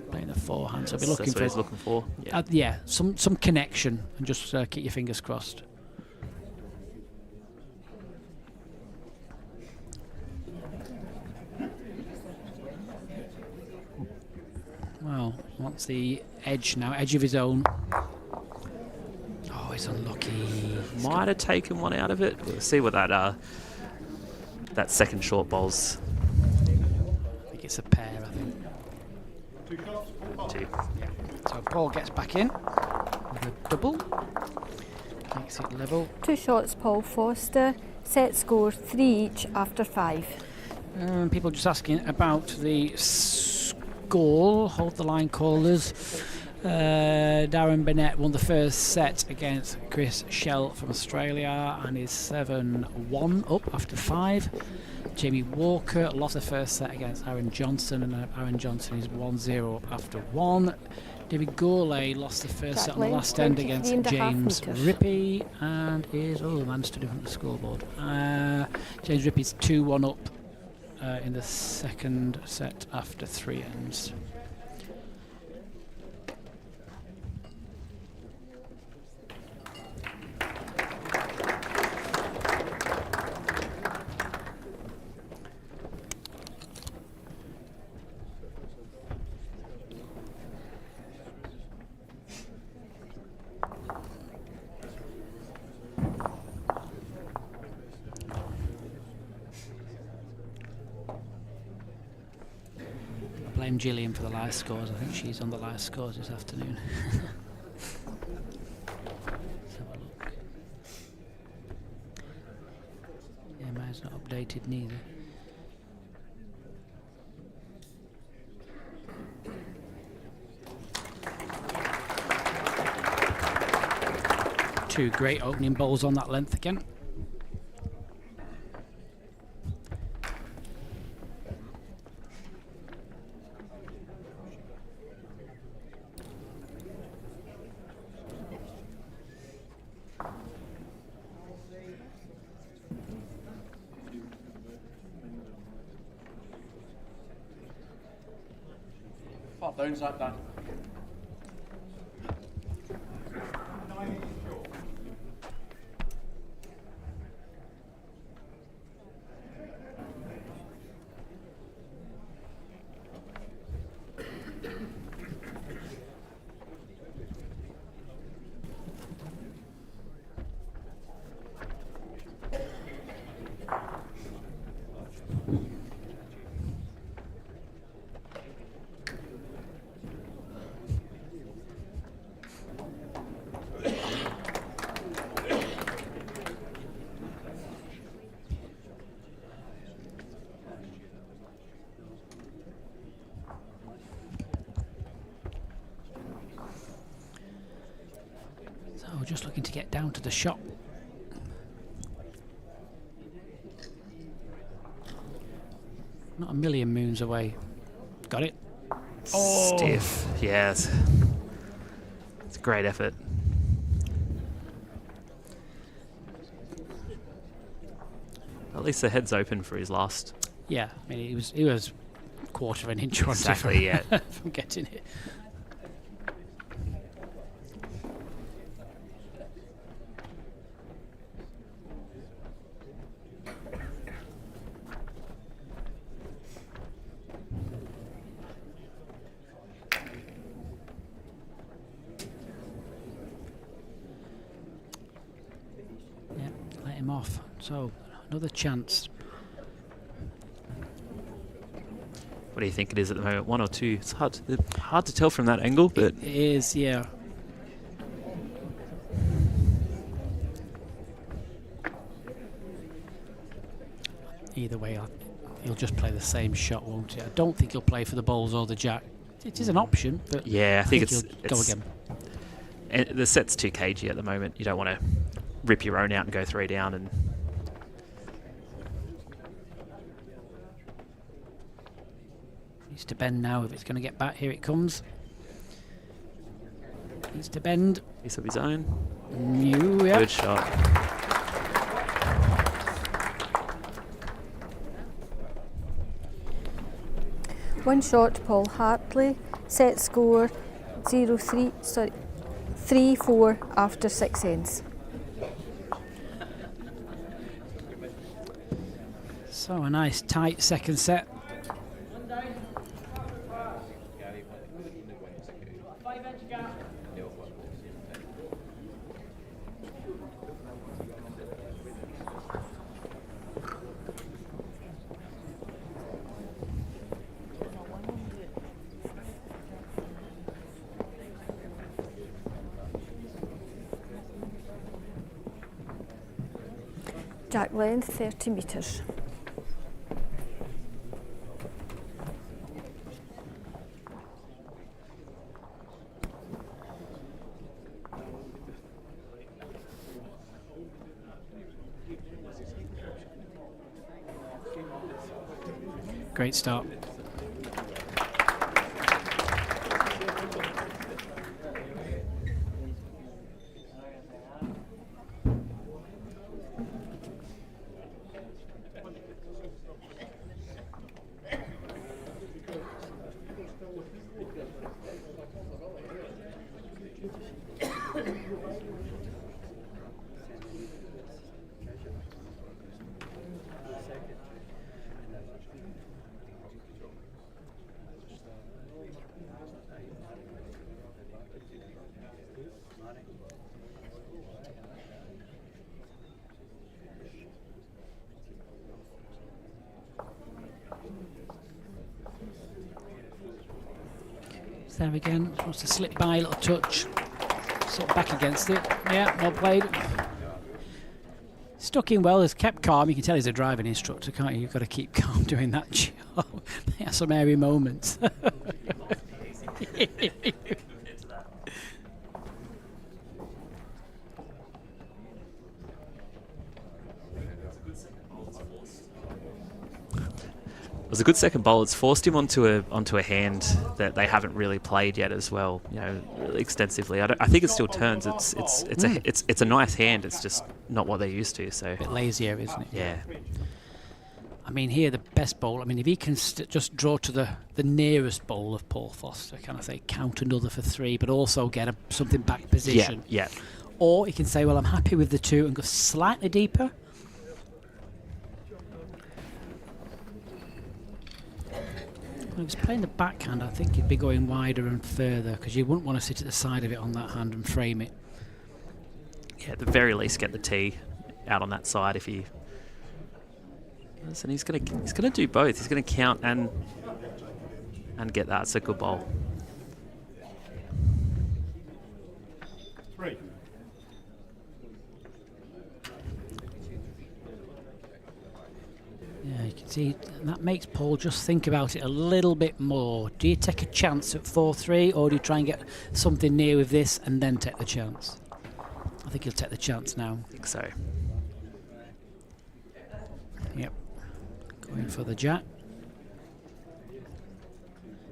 Playing the forehand, so I'll be looking That's what he's looking for. Yeah. Some connection, and just keep your fingers crossed. Well, wants the edge now, edge of his own. Oh, he's unlucky. Might have taken one out of it. We'll see what that second short bowl's. I think it's a pair, I think. 2 shots, Paul. 2. Yeah. So Paul gets back in with a double. Makes it level. 2 shots, Paul Foster. Set score 3 each after 5. People just asking about the score. Hold the line callers. Darren Burnett won the first set against Chris Shell from Australia and is 7-1 up after 5. Jamie Walker lost the first set against Aaron Johnson, and Aaron Johnson is 1-0 up after 1. David Gourlay lost the first set on the last end against James Rippey and is the man stood in front of the scoreboard. James Rippey's 2-1 up in the second set after 3 ends. blame Gillian for the live scores. I think she's on the live scores this afternoon. Let's have a look. Yeah, mine's not updated neither. Two great opening bowls on that length again. Bones like that. We're just looking to get down to the shot. Not a million moons away. Got it. Oh. Stiff. Yes. It's a great effort. At least the head's open for his last. Yeah, I mean he was a quarter of an inch Exactly, yeah. from getting it. Off. So another chance. What do you think it is at the moment? 1 or 2? It's hard to tell from that angle, but it is, yeah. Either way, he'll just play the same shot, won't he? I don't think he'll play for the balls or the jack. It is an option, but yeah, I think he'll go again. The set's too cagey at the moment. You don't want to rip your own out and go 3 down. And needs to bend now if it's going to get back. Here it comes. Needs to bend. Piece of his own. Yeah. Good shot. One shot, Paul Hartley. Set score 3-4 after 6 ends. So a nice tight second set. Jack length 30 metres. Great start. It's there again. Wants to slip by, a little touch. Sit back against it. Yeah, well played. Stuck in well, has kept calm. You can tell he's a driving instructor, can't you? You've got to keep calm doing that job. They have some airy moments. It was a good second bowl. It's forced him onto a hand that they haven't really played yet as well. Extensively. I think it still turns. It's a nice hand. It's just not what they're used to. So a bit lazier, isn't it? Yeah. I mean, here the best bowl. I mean, if he can just draw to the nearest bowl of Paul Foster, can I say, count another for 3, but also get something back position. Yeah. Or he can say, well, I'm happy with the 2 and go slightly deeper. If he was playing the backhand, I think he'd be going wider and further, because you wouldn't want to sit at the side of it on that hand and frame it. Yeah, at the very least, get the tee out on that side if he. And he's gonna do both. He's gonna count and get that. It's a good bowl. 3. Yeah, you can see that makes Paul just think about it a little bit more. Do you take a chance at 4-3, or do you try and get something near with this and then take the chance? I think he'll take the chance now. I think so. Yep. Going for the jack.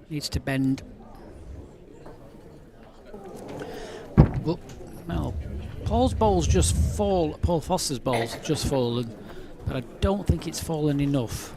Needs to bend. Well, Paul's bowl's just fall. Paul Foster's bowl's just fallen, but I don't think it's fallen enough.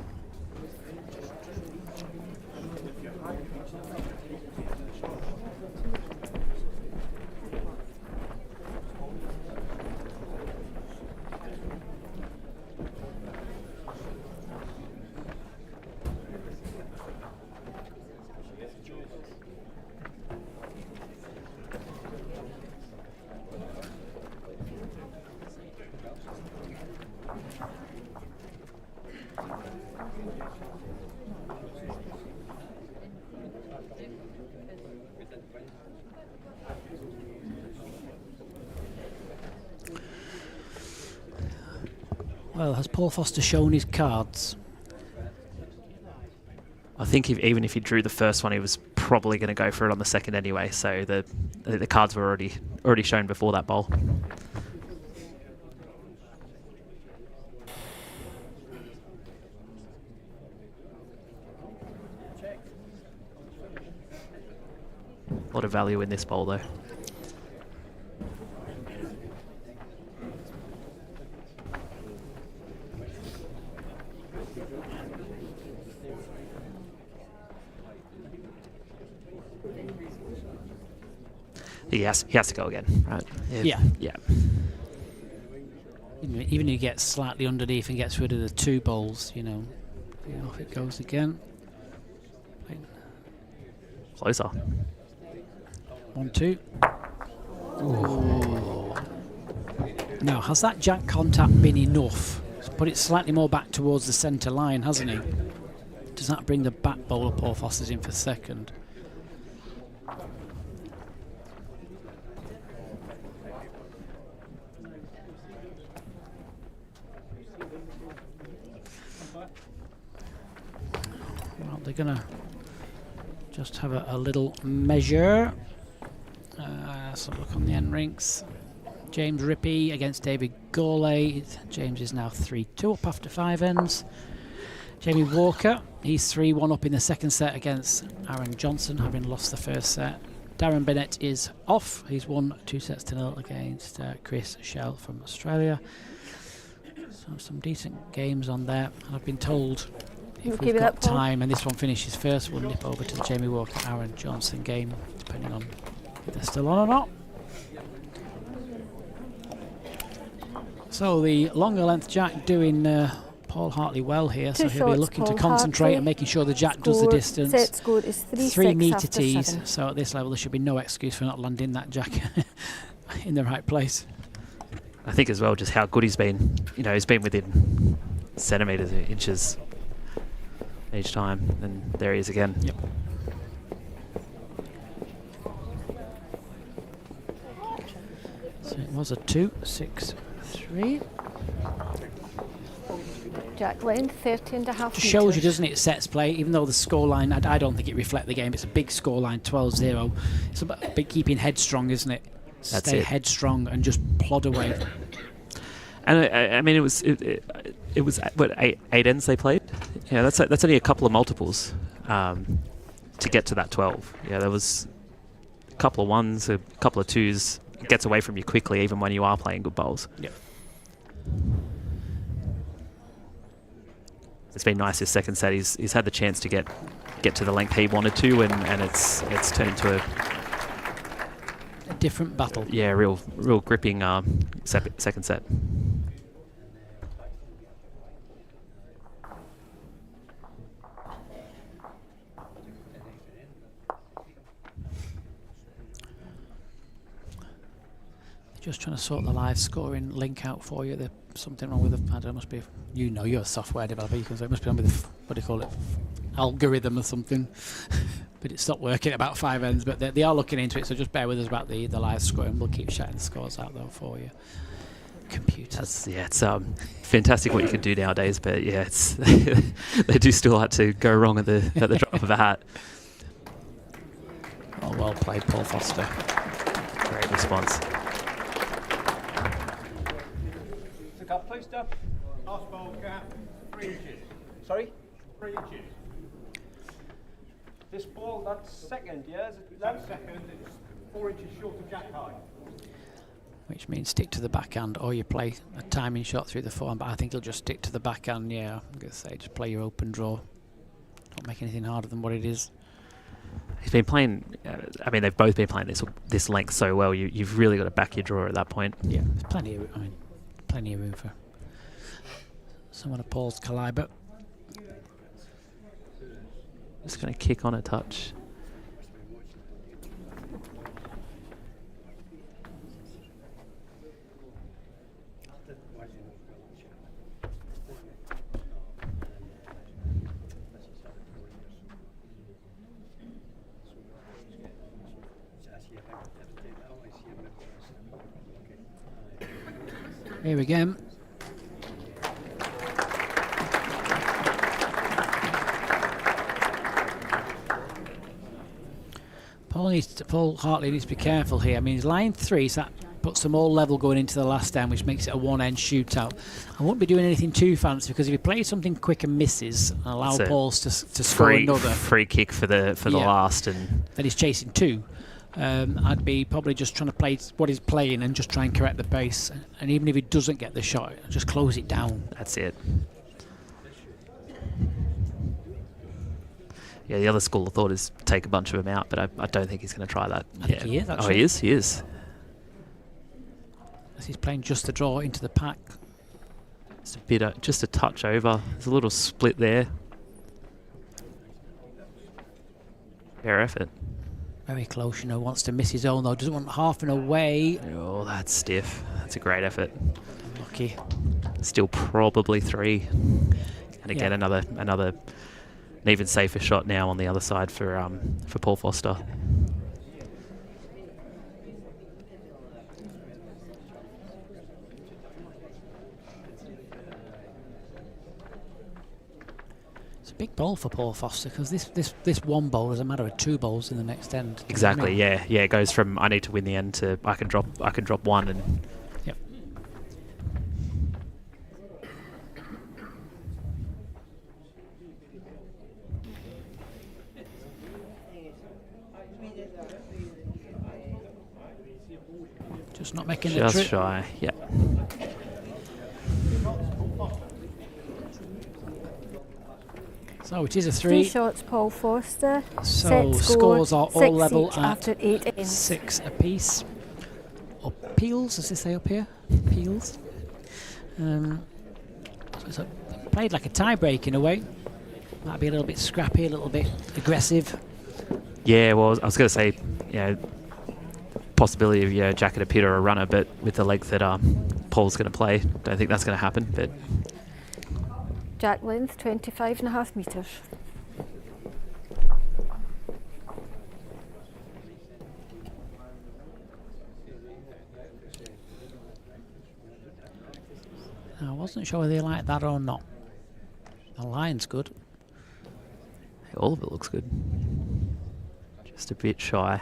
Well, has Paul Foster shown his cards? I think even if he drew the first one, he was probably going to go for it on the second anyway. So the cards were already shown before that bowl. A lot of value in this bowl, though. He has to go again, right? Yeah. Yeah. Even if he gets slightly underneath and gets rid of the 2 bowls, off it goes again. Closer. 1-2. Ooh. Now, has that jack contact been enough? He's put it slightly more back towards the centre line, hasn't he? Does that bring the back bowl of Paul Foster's in for second? Well, they're going to just have a little measure. Let's have a look on the end rinks. James Rippey against David Gourlay. James is now 3-2 up after 5 ends. Jamie Walker, he's 3-1 up in the second set against Aaron Johnson, having lost the first set. Darren Bennett is off. He's won 2-0 against Chris Shell from Australia. So some decent games on there. And I've been told if we've got time and this one finishes first, we'll nip over to the Jamie Walker Aaron Johnson game, depending on if they're still on or not. So the longer length jack doing Paul Hartley well here, so he'll be looking to concentrate and making sure the jack does the distance. Set score is 3 metre after tees, 7. so at this level there should be no excuse for not landing that jack in the right place. I think as well just how good he's been. He's been within centimetres, inches each time, and there he is again. Yep. was a 2.63. Jack length 30 and a half Just shows you, metres. doesn't it, sets play, even though the scoreline, I don't think it reflects the game. It's a big scoreline, 12-0. It's about big keeping headstrong, isn't it? That's Stay it. headstrong and just plod away. And I mean, it was what, eight ends they played. Yeah, that's only a couple of multiples to get to that 12. Yeah, there was a couple of ones, a couple of twos. It gets away from you quickly, even when you are playing good bowls. Yep. It's been nice this second set. He's had the chance to get to the length he wanted to, and it's turned into A different battle. real gripping second set. Just trying to sort the live scoring link out for you. There's something wrong with the, I don't know, must be, you're a software developer, you can say it must be wrong with the, what do you call it, algorithm or something. But it stopped working at about 5 ends, but they are looking into it, so just bear with us about the live scoring. We'll keep shouting the scores out though for you. Computers. It's fantastic what you can do nowadays, but yeah, it's they do still like to go wrong at the drop of a hat. Oh, well played, Paul Foster. Great response. Look up, please, Dub. Last ball gap, 3 inches. Sorry? 3 inches. This ball, that's second, yeah? Is it That's second, it's 4 inches short of jack high. Which means stick to the backhand, or you play a timing shot through the forehand, but I think you'll just stick to the backhand, yeah. I'm going to say just play your open draw. Don't make anything harder than what it is. He's been playing. I mean, they've both been playing this length so well. You've really got to back your draw at that point. Yeah, there's plenty of, plenty of room for someone of Paul's calibre. Just going to kick on a touch. Here again. Paul Hartley needs to be careful here. I mean, he's line 3, so that puts them all level going into the last end, which makes it a one-end shootout. I won't be doing anything too fancy, because if he plays something quick and misses, and allow Pauls to score another free kick for the last, and then he's chasing 2. I'd be probably just trying to play what he's playing and just try and correct the pace. And even if he doesn't get the shot, just close it down. That's it. Yeah, the other school of thought is take a bunch of them out, but I don't think he's going to try that. I think he is, actually. Oh, he is? He is. As he's playing just the draw into the pack. Just a bit, just a touch over. There's a little split there. Fair effort. Very close, wants to miss his own though. Doesn't want half and away. Oh, that's stiff. That's a great effort. Lucky. Still probably 3. And again, another an even safer shot now on the other side for Paul Foster. Big bowl for Paul Foster, because this one bowl is a matter of 2 bowls in the next end. Exactly. Yeah. It goes from I need to win the end to I can drop 1 and. Yep. Just not making the trip. Just shy. Yeah. So it is a 3 3. shots, Paul Foster. So Set scores are all 6 level each at after 8 ends. 6 apiece. Or peels, as they say up here. Peels. So it's played like a tie-break in a way. Might be a little bit scrappy, a little bit aggressive. Yeah, well, I was going to say, possibility of jacket a pit or a runner, but with the length that Paul's going to play, don't think that's going to happen. But Jack length 25 and a half metres. I wasn't sure whether they like that or not. The line's good. All of it looks good. Just a bit shy.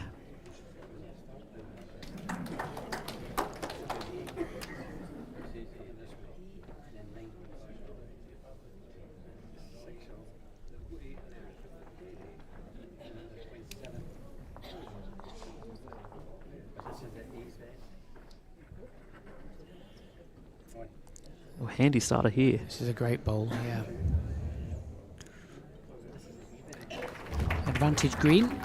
Well, handy starter here. This is a great bowl, yeah. Advantage green.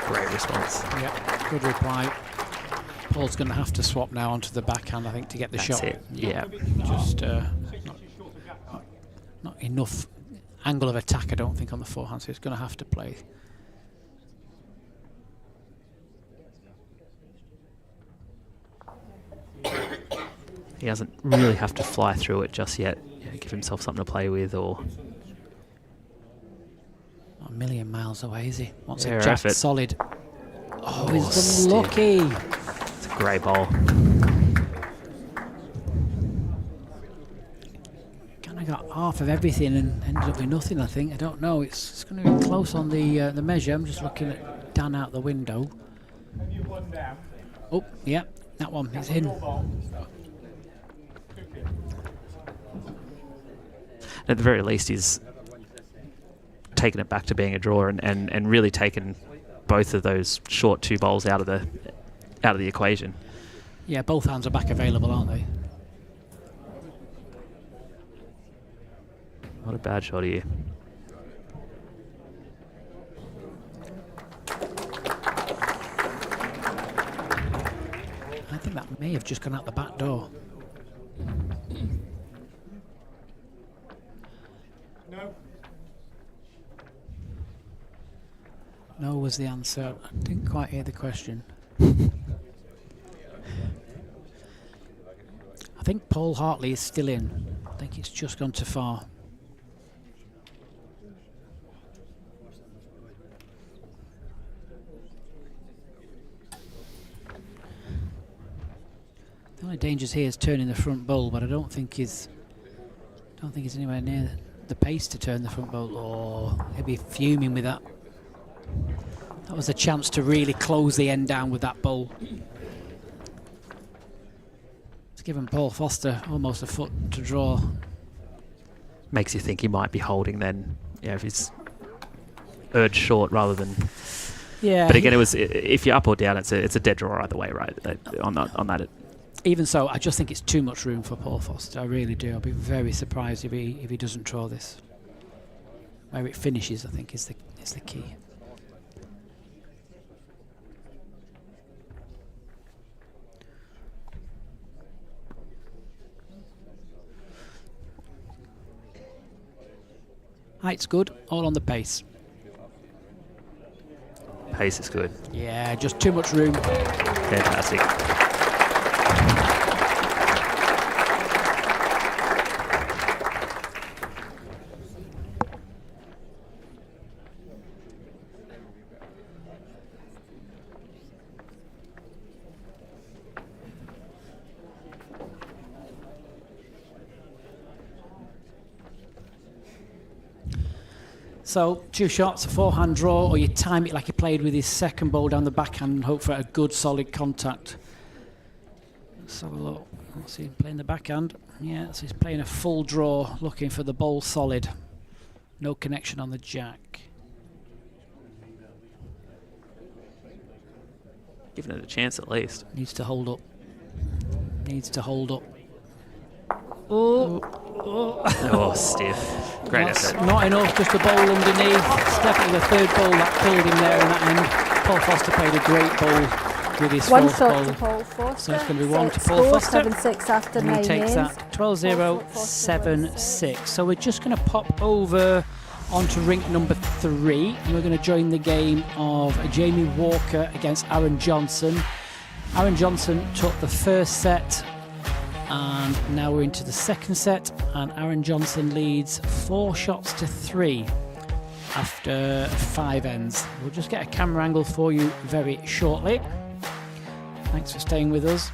Great response. Yeah, good reply. Paul's going to have to swap now onto the backhand, I think, to get the That's shot. it. Yeah. Just not enough angle of attack, I don't think, on the forehand, so he's going to have to play. He doesn't really have to fly through it just yet. Give himself something to play with, or Not a million miles away, is he? Wants Yeah, a jack effort. solid. Oh, he's stiff. unlucky. it's a great bowl. Kind of got half of everything and ended up with nothing, I think. I don't know. It's going to be close on the measure. I'm just looking at Dan out the window. Have you one down? Oh, yeah, that one is in. At the very least, he's taken it back to being a draw and really taken both of those short 2 bowls out of the equation. Yeah, both hands are back available, aren't they? Not a bad shot here. I think that may have just gone out the back door. No. No was the answer. I didn't quite hear the question. I think Paul Hartley is still in. I think it's just gone too far. The only dangers here is turning the front bowl, but I don't think he's anywhere near the pace to turn the front bowl. Oh, he'll be fuming with that. That was a chance to really close the end down with that bowl. It's given Paul Foster almost a foot to draw. Makes you think he might be holding then, if he's urged short rather than. Yeah. But again, it was if you're up or down, it's a dead draw either way, right? On that. Even so, I just think it's too much room for Paul Foster. I really do. I'll be very surprised if he doesn't draw this. Where it finishes, I think, is the key. Height's good, all on the pace. Pace is good. Yeah, just too much room. Fantastic. So 2 shots, a forehand draw, or you time it like he played with his second ball down the backhand and hope for a good solid contact. Let's have a look. Let's see him playing the backhand. Yeah, so he's playing a full draw, looking for the ball solid. No connection on the jack. Giving it a chance at least. Needs to hold up. Needs to hold up. Oh, Oh, stiff. Great that's effort. not enough, just a bowl underneath. It's definitely the third ball that killed him there in that end. Paul Foster played a great bowl with his One fourth shot to bowl. Paul Foster. So it's going to be 1 to Set Paul score, Foster. 7-6 after And 9 he takes games. that 12-0, 7-6. So we're just going to pop over On to rink number 3. We're going to join the game of Jamie Walker against Aaron Johnson. Aaron Johnson took the first set, and now we're into the second set, and Aaron Johnson leads 4 shots to 3 after 5 ends. We'll just get a camera angle for you very shortly. Thanks for staying with us.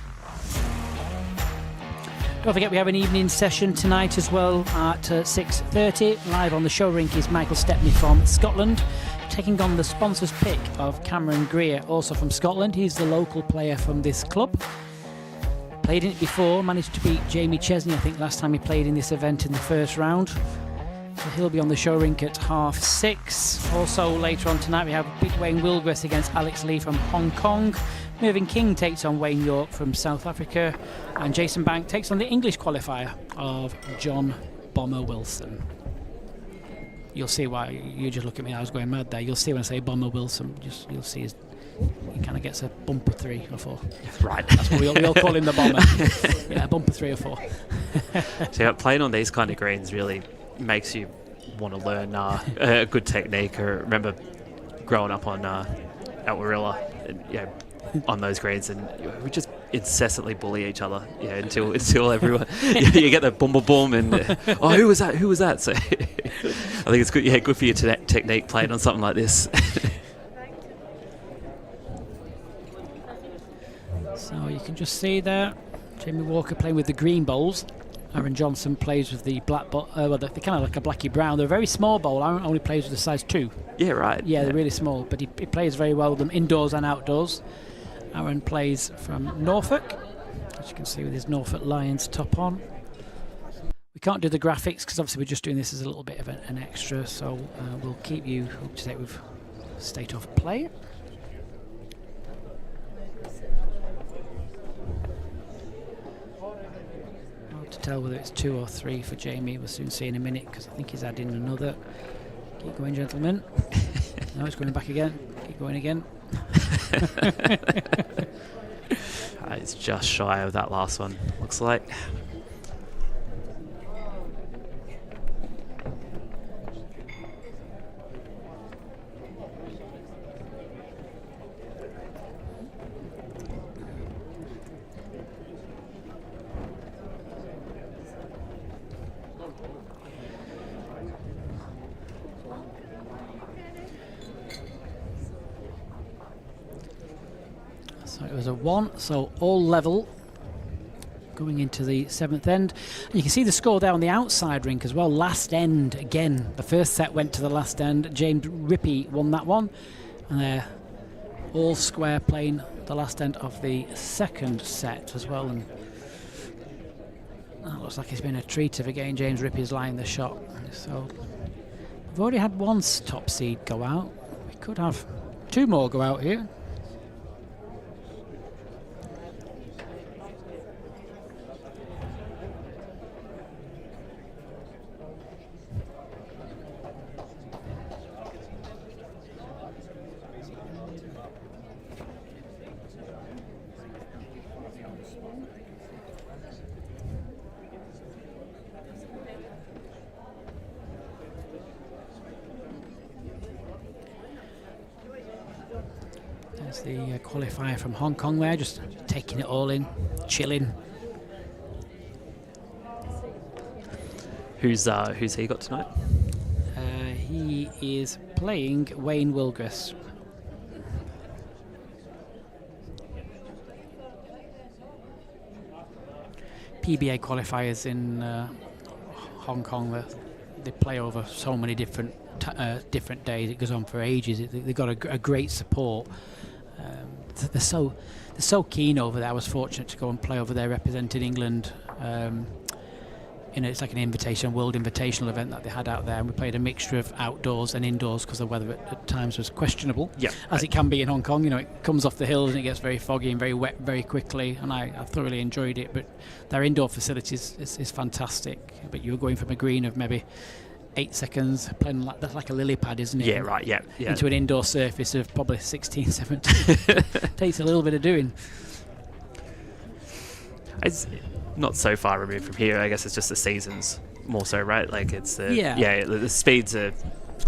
Don't forget we have an evening session tonight as well at 6:30. Live on the show rink is Michael Stepney from Scotland, taking on the sponsor's pick of Cameron Greer, also from Scotland. He's the local player from this club. Played in it before, managed to beat Jamie Chesney, I think, last time he played in this event in the first round. So he'll be on the show rink at 6:30. Also later on tonight we have Big Wayne Wilgress against Alex Lee from Hong Kong. Mervyn King takes on Wayne York from South Africa, and Jason Bank takes on the English qualifier of John Bomber Wilson. You'll see why. You just look at me, I was going mad there. You'll see when I say Bomber Wilson, you'll see he kind of gets a bumper 3 or 4. Right. That's what we all call him, the Bomber. Yeah, a bumper 3 or 4. So yeah, playing on these kind of greens really makes you want to learn a good technique. I remember growing up on at Warilla, on those greens, and we just incessantly bully each other, until everyone you get the boom boom boom and who was that? So I think it's good, good for your technique playing on something like this. So you can just see there, Jamie Walker playing with the green bowls. Aaron Johnson plays with the black bowl. They're kind of like a blacky brown. They're a very small bowl. Aaron only plays with the size 2. Yeah, right. Yeah, they're really small, but he plays very well with them indoors and outdoors. Aaron plays from Norfolk, as you can see with his Norfolk Lions top on. We can't do the graphics because obviously we're just doing this as a little bit of an extra, so we'll keep you up to date with state of play. Hard to tell whether it's 2 or 3 for Jamie. We'll soon see in a minute because I think he's adding another. Keep going, gentlemen. No, it's going back again. Keep going again. It's just shy of that last one, looks like. So it was a 1, so all level going into the 7th end. And you can see the score there on the outside rink as well. Last end again. The first set went to the last end. James Rippey won that one. And they're all square playing the last end of the second set as well. And that looks like it's been a treat of a game. James Rippey's line the shot. So we've already had 1 top seed go out. We could have 2 more go out here. There's the qualifier from Hong Kong there, just taking it all in, chilling. Who's he got tonight? He is playing Wayne Wilgress. PBA qualifiers in Hong Kong, they play over so many different days. It goes on for ages. They've got a great support. They're so keen over there. I was fortunate to go and play over there representing England. It's like an world invitational event that they had out there, and we played a mixture of outdoors and indoors because the weather at times was questionable, as it can be in Hong Kong. It comes off the hills and it gets very foggy and very wet very quickly, and I thoroughly enjoyed it. But their indoor facilities is fantastic. But you're going from a green of maybe 8 seconds, playing that's like a lily pad, isn't it? Yeah, right, yeah. Into an indoor surface of probably 16, 17. Takes a little bit of doing. It's not so far removed from here. I guess it's just the seasons more so, right? Like it's the speeds are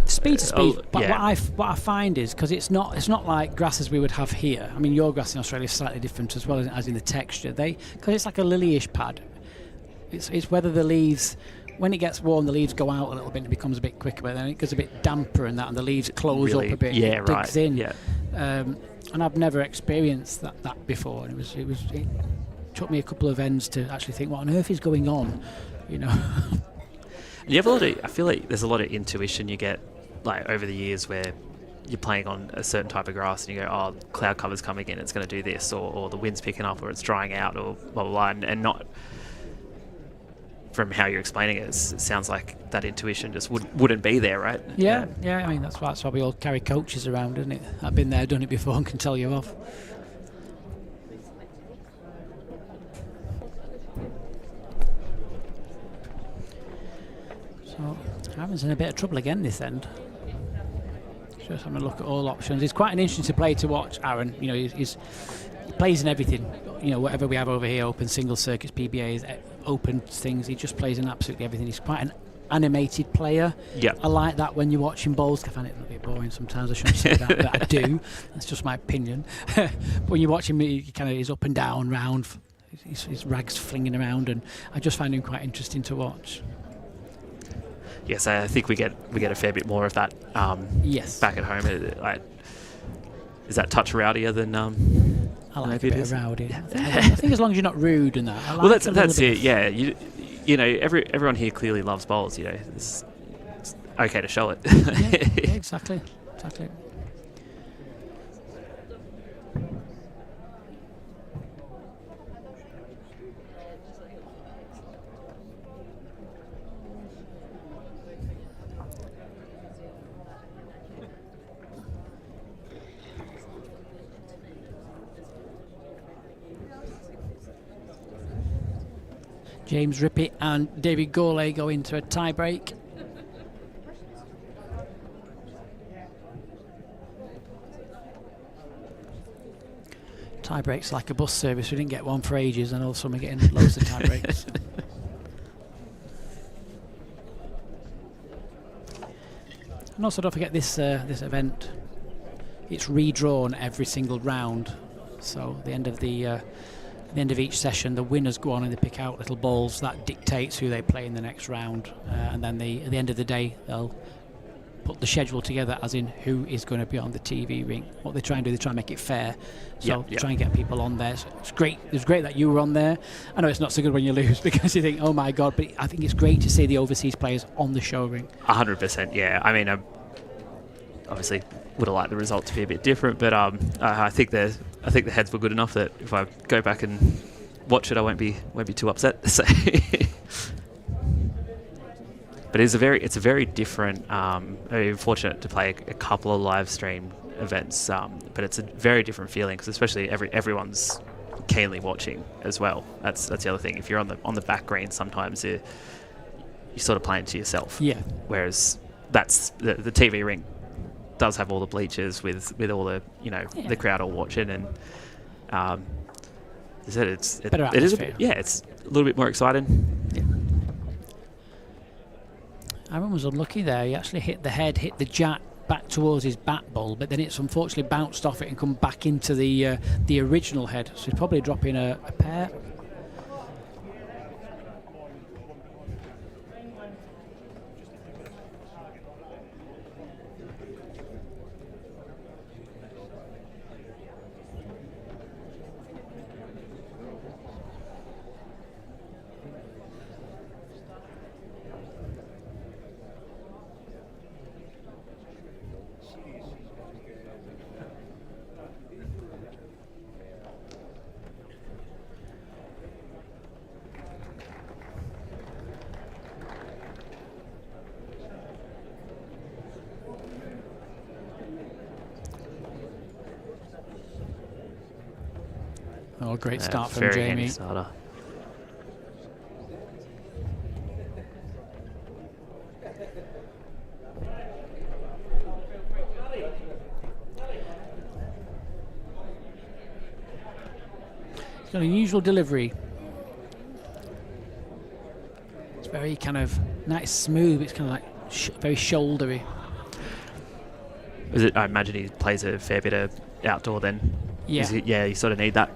Speed to speed, but yeah. what I find is, because it's not like grasses we would have here. I mean, your grass in Australia is slightly different as well as in the texture. Because it's like a lily-ish pad. It's whether the leaves, when it gets warm, the leaves go out a little bit and it becomes a bit quicker, but then it gets a bit damper and the leaves close Really? up a bit. Yeah, it digs in. Yeah. And I've never experienced that before. And it took me a couple of ends to actually think, what on earth is going on, you know. You have a lot of, I feel like there's a lot of intuition you get like over the years where you're playing on a certain type of grass and you go, oh, cloud cover's coming in, it's going to do this, or the wind's picking up, or it's drying out, or blah blah blah, and not from how you're explaining it, it sounds like that intuition just wouldn't be there, right? Yeah. I mean, that's why we all carry coaches around, isn't it? I've been there, done it before, and can tell you off. So Aaron's in a bit of trouble again this end. Just having a look at all options. He's quite an interesting player to watch, Aaron. You know, he plays in everything. You know, whatever we have over here, open single circuits, PBAs, open things. He just plays in absolutely everything. He's quite an animated player. Yeah. I like that when you're watching bowls. I find it a little bit boring sometimes. I shouldn't say that, but I do. That's just my opinion. But when you watch him, he kind of is up and down, round. His rags flinging around, and I just find him quite interesting to watch. Yes, I think we get a fair bit more of that. Yes. Back at home, is that touch rowdier than? I like maybe a bit of rowdy. I think as long as you're not rude and that. Well, that's it. Yeah, you know, everyone here clearly loves bowls. You know, it's okay to show it. Yeah, exactly. James Rippey and David Gourlay go into a tie break. Tie breaks like a bus service. We didn't get one for ages, and all of a sudden we're getting loads of tie breaks. And also, don't forget this event. It's redrawn every single round. So at the end of each session, the winners go on and they pick out little balls that dictates who they play in the next round, and then at the end of the day they'll put the schedule together, as in who is going to be on the TV ring. What they try and do, they try and make it fair, so try and get people on there. So it's great. It was great that you were on there. I know it's not so good when you lose because you think, oh my god, but I think it's great to see the overseas players on the show ring. 100%. Yeah, I mean, obviously would have liked the result to be a bit different, but I think the heads were good enough that if I go back and watch it, I won't be too upset. So but it's a very different. I'm fortunate to play a couple of live stream events, but it's a very different feeling because especially everyone's keenly watching as well. That's the other thing. If you're on the back green, sometimes you're sort of playing to yourself. Yeah. Whereas that's the TV ring does have all the bleachers with all the the crowd all watching, and as I said, it is it's a little bit more exciting. Yeah. Aaron was unlucky there. He actually hit the jack back towards his bat ball, but then it's unfortunately bounced off it and come back into the original head. So he's probably dropping a pair. Oh, great start from very Jamie. handy starter. It's got an unusual delivery. It's very kind of nice, smooth. It's kind of like very shouldery. Is it? I imagine he plays a fair bit of outdoor then. Yeah. Yeah, you sort of need that.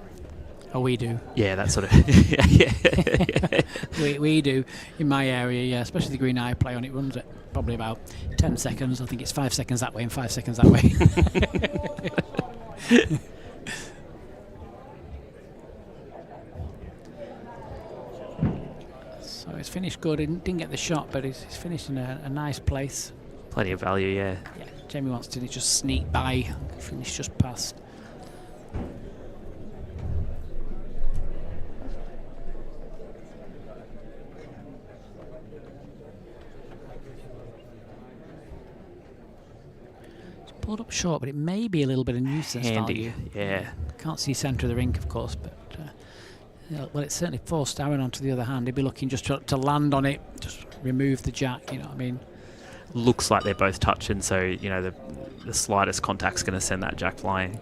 Oh, we do. Yeah, that sort of. yeah. We do in my area, yeah, especially the green I play on. It runs at probably about 10 seconds. I think it's 5 seconds that way and 5 seconds that way. So it's finished good. He didn't get the shot, but he's finished in a nice place. Plenty of value, yeah. Yeah, Jamie wants to just sneak by, finish just past. Pulled up short, but it may be a little bit of nuisance Handy, value. yeah. Can't see centre of the rink, of course, but well, it's certainly forced Aaron onto the other hand. He'd be looking just to land on it, just remove the jack. You know what I mean? Looks like they're both touching, so you know the slightest contact's going to send that jack flying.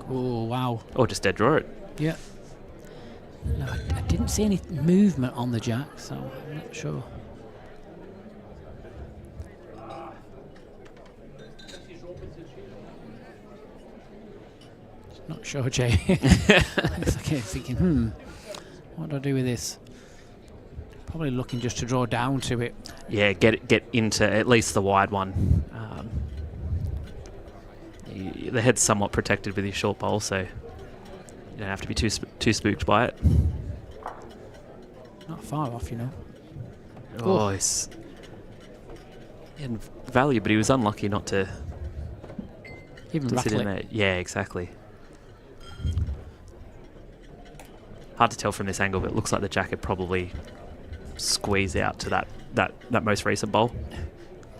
Oh wow! Or just dead draw it. Yeah. No, I didn't see any movement on the jack, so I'm not sure. Not sure, Jay. It's okay, thinking, what do I do with this? Probably looking just to draw down to it. Yeah, get into at least the wide one. The head's somewhat protected with your short bowl, so you don't have to be too spooked by it. Not far off, you know. Oh, he's in value, but he was unlucky not to Even sit rattle in it. there. Yeah, exactly. Hard to tell from this angle, but it looks like the jack would probably squeeze out to that most recent bowl.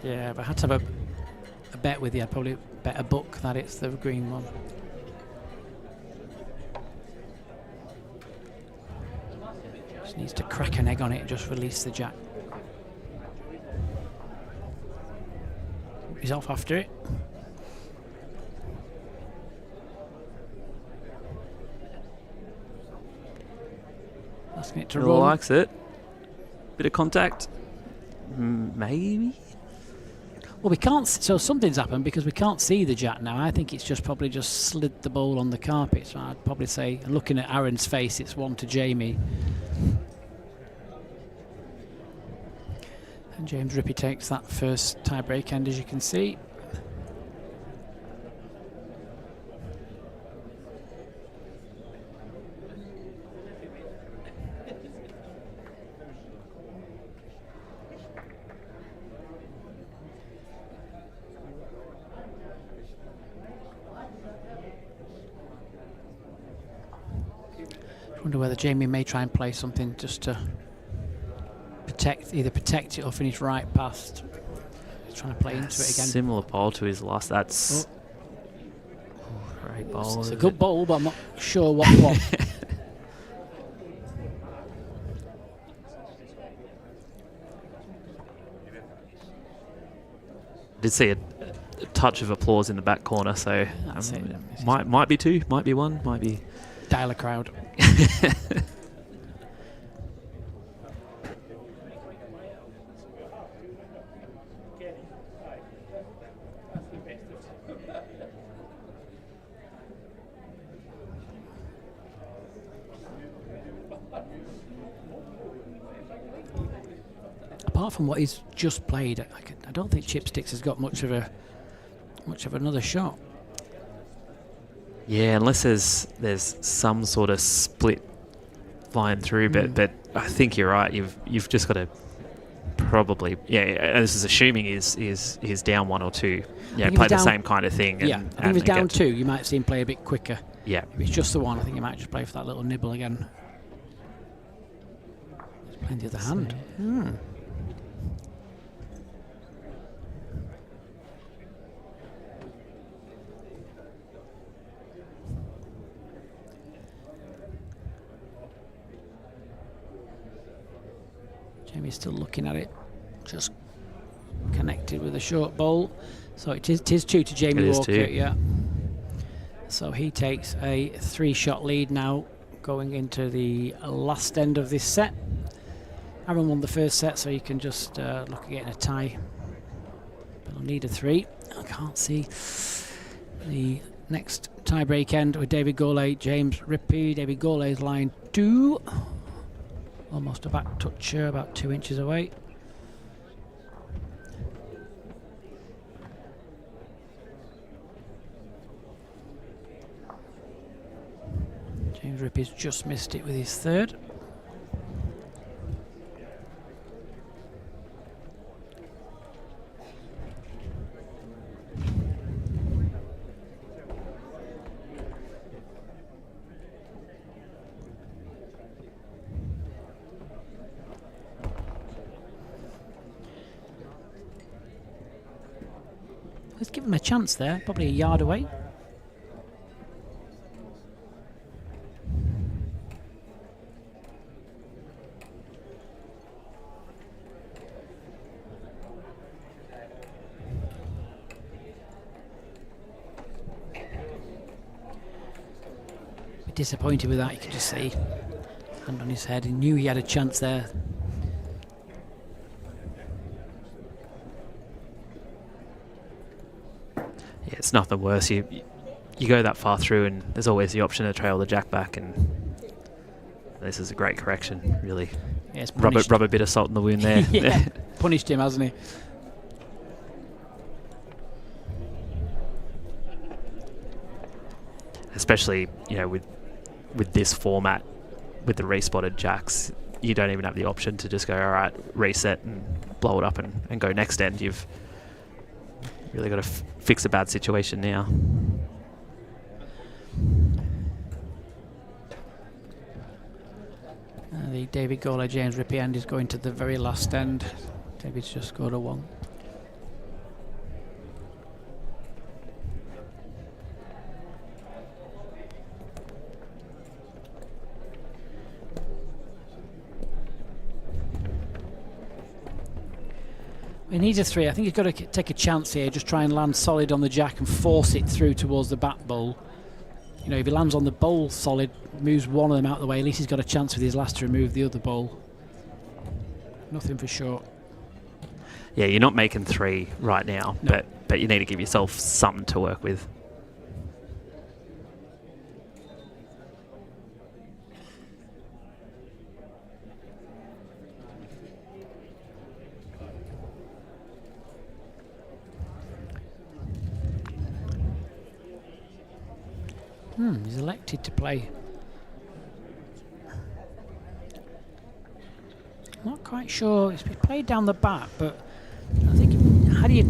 Yeah, but I had to have a bet with you. I'd probably bet a book that it's the green one. Just needs to crack an egg on it and just release the jack. He's off after it. Asking it to He run. likes it. Bit of contact. Maybe. Well, we can't. So something's happened because we can't see the jack now. I think it's just probably just slid the ball on the carpet. So I'd probably say, looking at Aaron's face, it's 1 to Jamie. And James Rippey takes that first tie-break end, as you can see. I wonder whether Jamie may try and play something just to either protect it or finish right past. He's trying to play into it again. Similar bowl to his last. That's great bowl. It's a good bowl, but I'm not sure what. Did see a touch of applause in the back corner, so That's it. might be 2, might be 1, might be. Dial a crowd. Apart from what he's just played, I don't think Chipsticks has got much of another shot. Yeah, unless there's some sort of split flying through, but I think you're right. You've just got to probably this is assuming he's down 1 or 2. Yeah, play the same kind of thing. Yeah, I think if he's down 2, you might see him play a bit quicker. Yeah, if it's just the 1, I think he might just play for that little nibble again. He's playing the other hand. Jamie's still looking at it, just connected with a short bowl. So it is 2 to Jamie Walker, yeah. So he takes a 3-shot lead now, going into the last end of this set. Aaron won the first set, so you can just look at getting a tie. But I'll need a 3. I can't see the next tie-break end with David Gourlay, James Rippey. David Gourlay's line 2. Almost a back toucher, about 2 inches away. James Rippey's just missed it with his 3rd. Let's give him a chance there, probably a yard away. Disappointed with that, you can just see. Hand on his head, he knew he had a chance there. Yeah, it's nothing worse. You go that far through, and there's always the option to trail the jack back, and this is a great correction, really. Yeah, rub a bit of salt in the wound there. Yeah, punished him, hasn't he? Especially, you know, with this format, with the respotted jacks, you don't even have the option to just go, all right, reset and blow it up and go next end. You've really got to fix a bad situation now. The David Gourlay, James Rippey end is going to the very last end. David's just scored a 1. He needs a 3. I think he's got to take a chance here, just try and land solid on the jack and force it through towards the back bowl. You know, if he lands on the bowl solid, moves one of them out of the way, at least he's got a chance with his last to remove the other bowl. Nothing for short. Yeah, you're not making 3 right now, no. but you need to give yourself something to work with. He's elected to play. Not quite sure. He's played down the back, but I think had he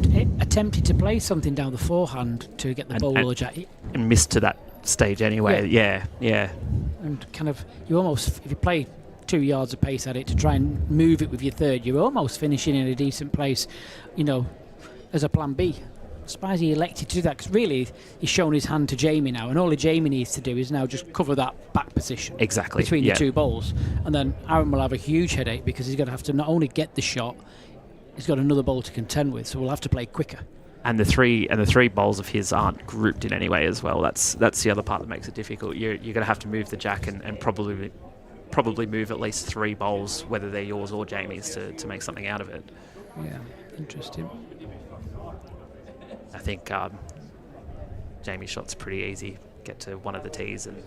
attempted to play something down the forehand to get the bowl or jack, and missed to that stage anyway. Yeah. And kind of, you almost, if you play 2 yards of pace at it to try and move it with your 3rd, you're almost finishing in a decent place, you know, as a plan B. I'm surprised he elected to do that, because really he's shown his hand to Jamie now, and all Jamie needs to do is now just cover that back position between the 2 bowls, and then Aaron will have a huge headache because he's going to have to not only get the shot, he's got another bowl to contend with, so we'll have to play quicker. And the three bowls of his aren't grouped in any way as well. That's the other part that makes it difficult. You're going to have to move the jack and probably move at least 3 bowls, whether they're yours or Jamie's, to make something out of it. Yeah, interesting. I think Jamie's shot's pretty easy. Get to one of the tees, and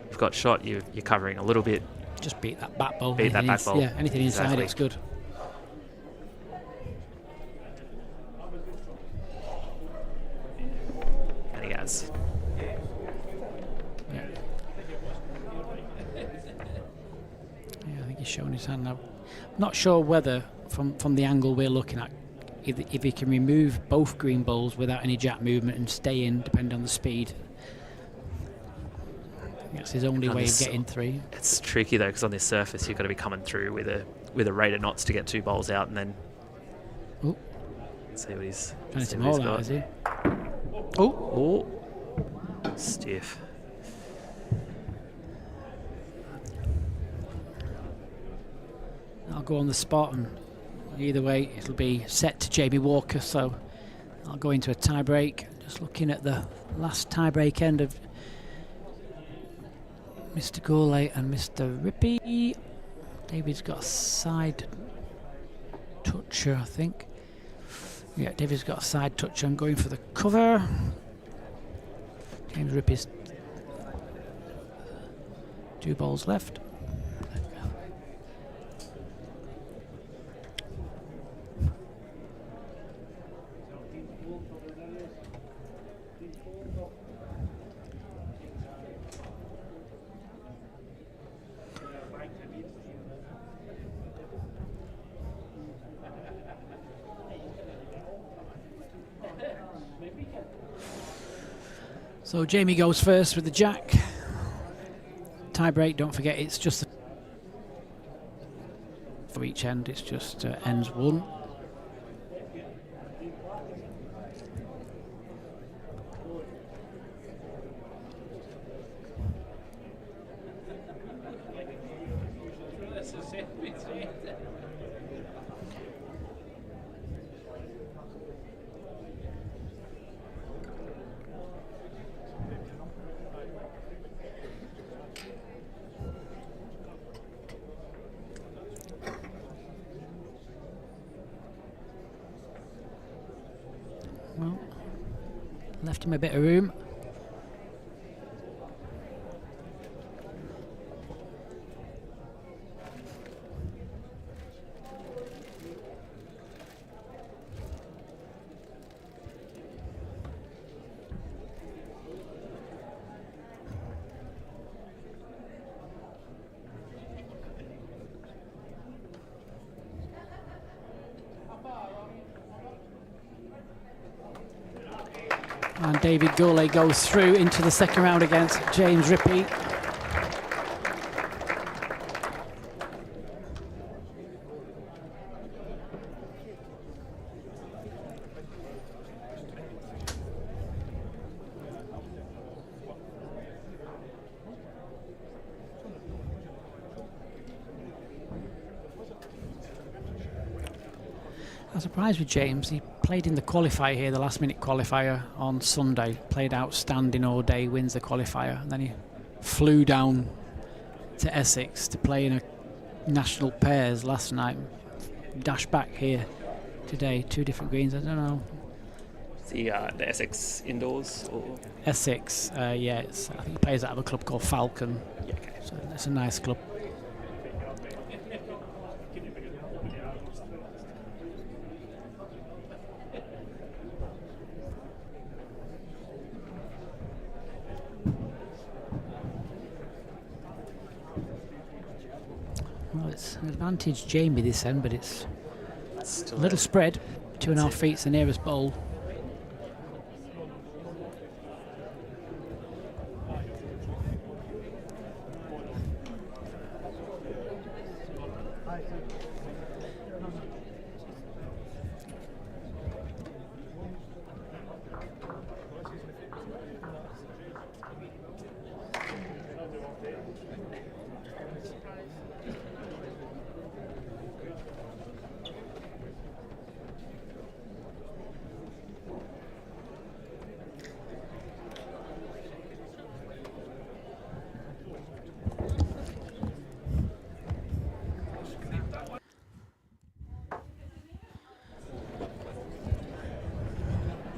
you've got shot. You're covering a little bit. Just beat that back bowl. Beat that back bowl. Yeah, anything inside it's good. And he has. Yeah, I think he's showing his hand now. Not sure whether, from the angle we're looking at, if he can remove both green bowls without any jack movement and stay in, depending on the speed. That's his only way of getting 3. It's tricky though, because on this surface you've got to be coming through with a rate of knots to get 2 bowls out, and then see what he's trying to maul out, is he? Oh, stiff. I'll go on the spot, and either way it'll be set to Jamie Walker, so I'll go into a tie break. Just looking at the last tie break end of Mr. Gourlay and Mr. Rippey. David's got a side toucher, I think. Yeah, David's got a side toucher and going for the cover. James Rippey's 2 balls left. So Jamie goes first with the jack. Tie break, don't forget, it's just for each end, it's just ends 1. Well, left him a bit of room. And David Gourlay goes through into the second round against James Rippey. I'm surprised with James. He played in the qualifier here, the last minute qualifier on Sunday. Played outstanding all day, wins the qualifier. And then he flew down to Essex to play in a national pairs last night. Dashed back here today, 2 different greens. I don't know. The Essex indoors? Or? Essex, yeah. I think he plays out of a club called Falcon. Yeah, okay. So it's a nice club. Well, it's an advantage Jamie this end, but it's a little spread. 2.5 feet's the nearest bowl.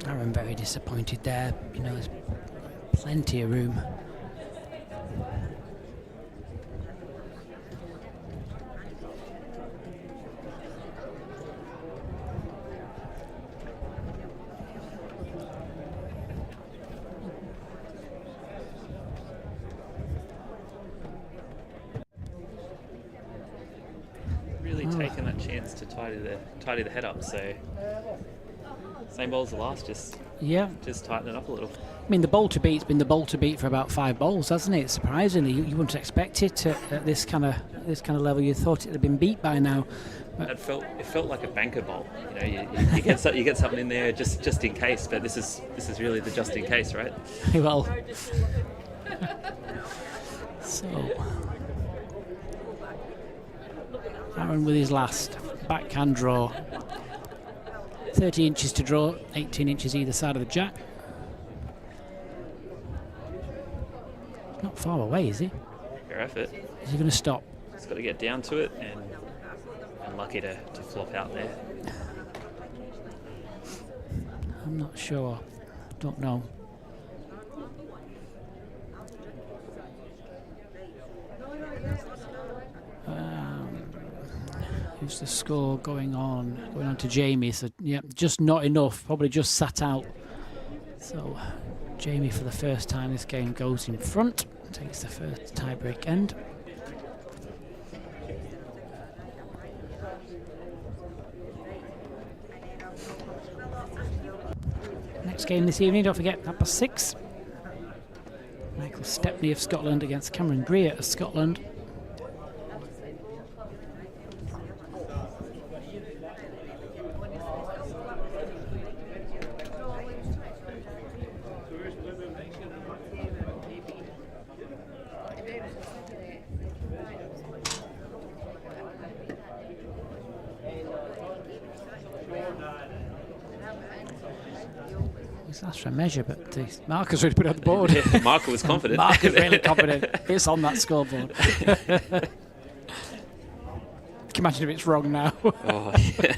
I'm very disappointed there. You know, there's plenty of room. Really taking that chance to tidy the head up, so same bowl as the last, just tighten it up a little. I mean, the bowl to beat's been the bowl to beat for about 5 bowls, hasn't it? Surprisingly, you wouldn't expect it at this kind of level. You thought it had been beat by now. It felt like a banker bowl. You know, you get you get something in there just in case. But this is really the just in case, right? Well, so Aaron with his last backhand draw. 30 inches to draw, 18 inches either side of the jack. Not far away, is he? Your effort. Is he going to stop? Just got to get down to it, and lucky to flop out there. I'm not sure. Don't know. Who's the score going on? Going on to Jamie. So yeah, just not enough. Probably just sat out. So Jamie, for the first time this game, goes in front. Takes the first tiebreak end. Next game this evening, don't forget, 6:30. Michael Stepney of Scotland against Cameron Greer of Scotland. That's for a measure, but Marcus really put it on the board. Yeah, Mark was confident. Mark was really confident. It's on that scoreboard. Can you imagine if it's wrong now? Oh, yeah.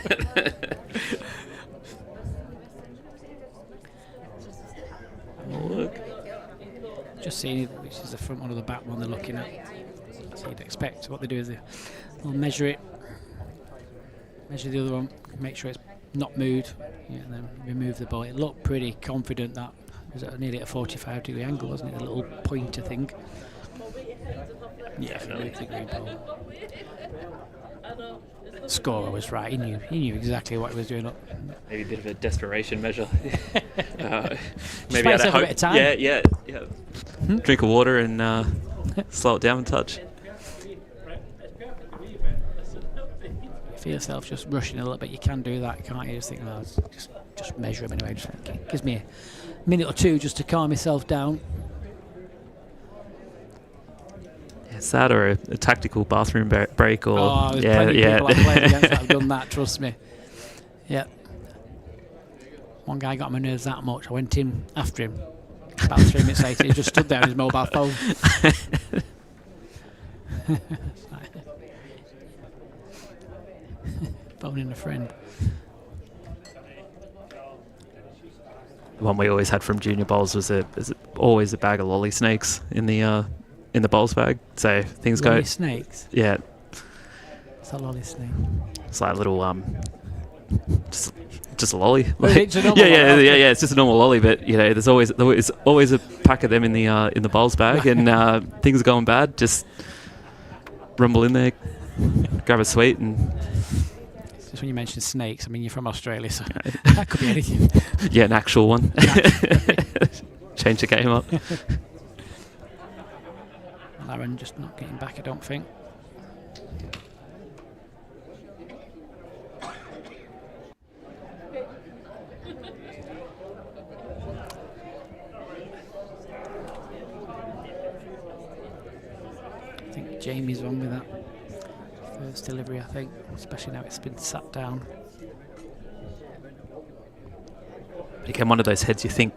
Oh, look. Just seeing which is the front one or the back one they're looking at. So you'd expect what they do is they'll measure it, measure the other one, make sure it's not moved, and then remove the ball. It looked pretty confident. That was nearly at a 45-degree angle, wasn't it? The little pointer thing. Yeah, definitely. The green ball. Scorer was right. He knew exactly what he was doing. Maybe a bit of a desperation measure. Maybe had a bit of time. Yeah. Drink of water and slow it down a touch. Feel yourself just rushing a little bit, you can do that, can't you? Just think, well, just measure him anyway. Just gives me a minute or two just to calm myself down. It's that or a tactical bathroom break, or there's plenty of people I've played against that have done that. Trust me. Yeah. One guy got on my nerves that much. I went in after him. About 3 minutes later, he just stood there on his mobile phone. Phoning a friend. The one we always had from junior bowls was always a bag of lolly snakes in the bowls bag. So things lolly go. Snakes. Yeah. It's a lolly snake. It's like a little just a lolly. It's a normal yeah. It's just a normal lolly, but there's always a pack of them in the bowls bag, and things are going bad. Just rumble in there, grab a sweet, and. Just when you mention snakes, I mean, you're from Australia, so that could be anything. Yeah, an actual one. Change the game up. Aaron just not getting back, I don't think. I think Jamie's on with that first delivery, I think, especially now it's been sat down. Again, one of those heads you think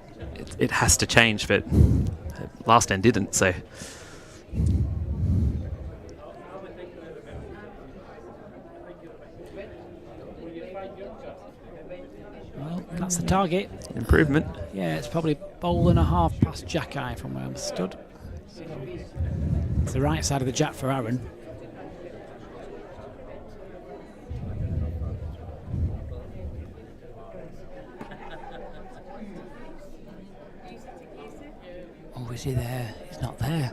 it has to change, but last end didn't, so. Well, that's the target. Improvement. Yeah, it's probably bowl and a half past Jack Eye from where I'm stood. So it's the right side of the jack for Aaron. Oh, is he there? He's not there.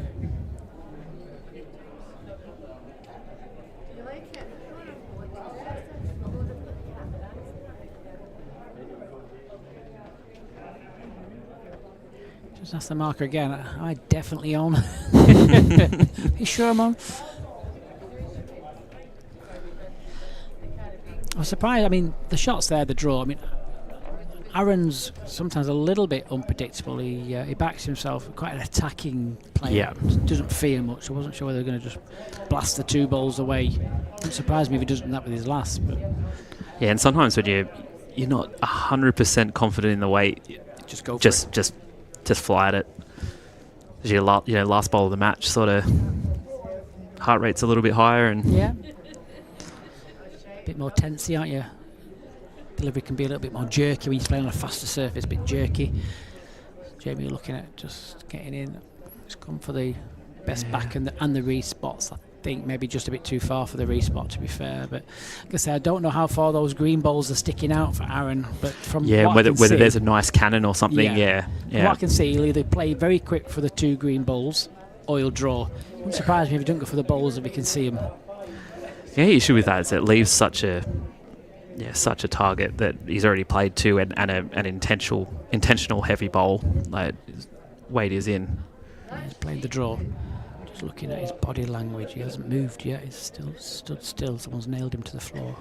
Just ask the marker again. Am I definitely on? You sure I'm on? I was surprised. I mean, the shot's there, the draw. I mean, Aaron's sometimes a little bit unpredictable. He backs himself quite an attacking player. Yeah. Doesn't fear much. I wasn't sure whether they're going to just blast the two balls away. It surprised me if he doesn't that with his last. But Yeah, and sometimes when you're not 100% confident in the weight, just go for just fly at it. Your last bowl of the match, sort of heart rate's a little bit higher, and Yeah. A bit more tensy, aren't you? Delivery can be a little bit more jerky when you're playing on a faster surface, a bit jerky. Jamie looking at just getting in. He's gone for the best back and the respots. I think maybe just a bit too far for the respot, to be fair. But like I say, I don't know how far those green balls are sticking out for Aaron. But from what I whether can see, there's a nice cannon or something. Yeah. From what I can see, he'll either play very quick for the 2 green balls or he'll draw. It wouldn't surprise me if he don't go for the balls if we can see him. Yeah, the issue with that is it leaves such a target that he's already played 2 and an intentional heavy bowl. Like, weight is in. He's played the draw. Just looking at his body language, he hasn't moved yet. He's still stood still. Someone's nailed him to the floor.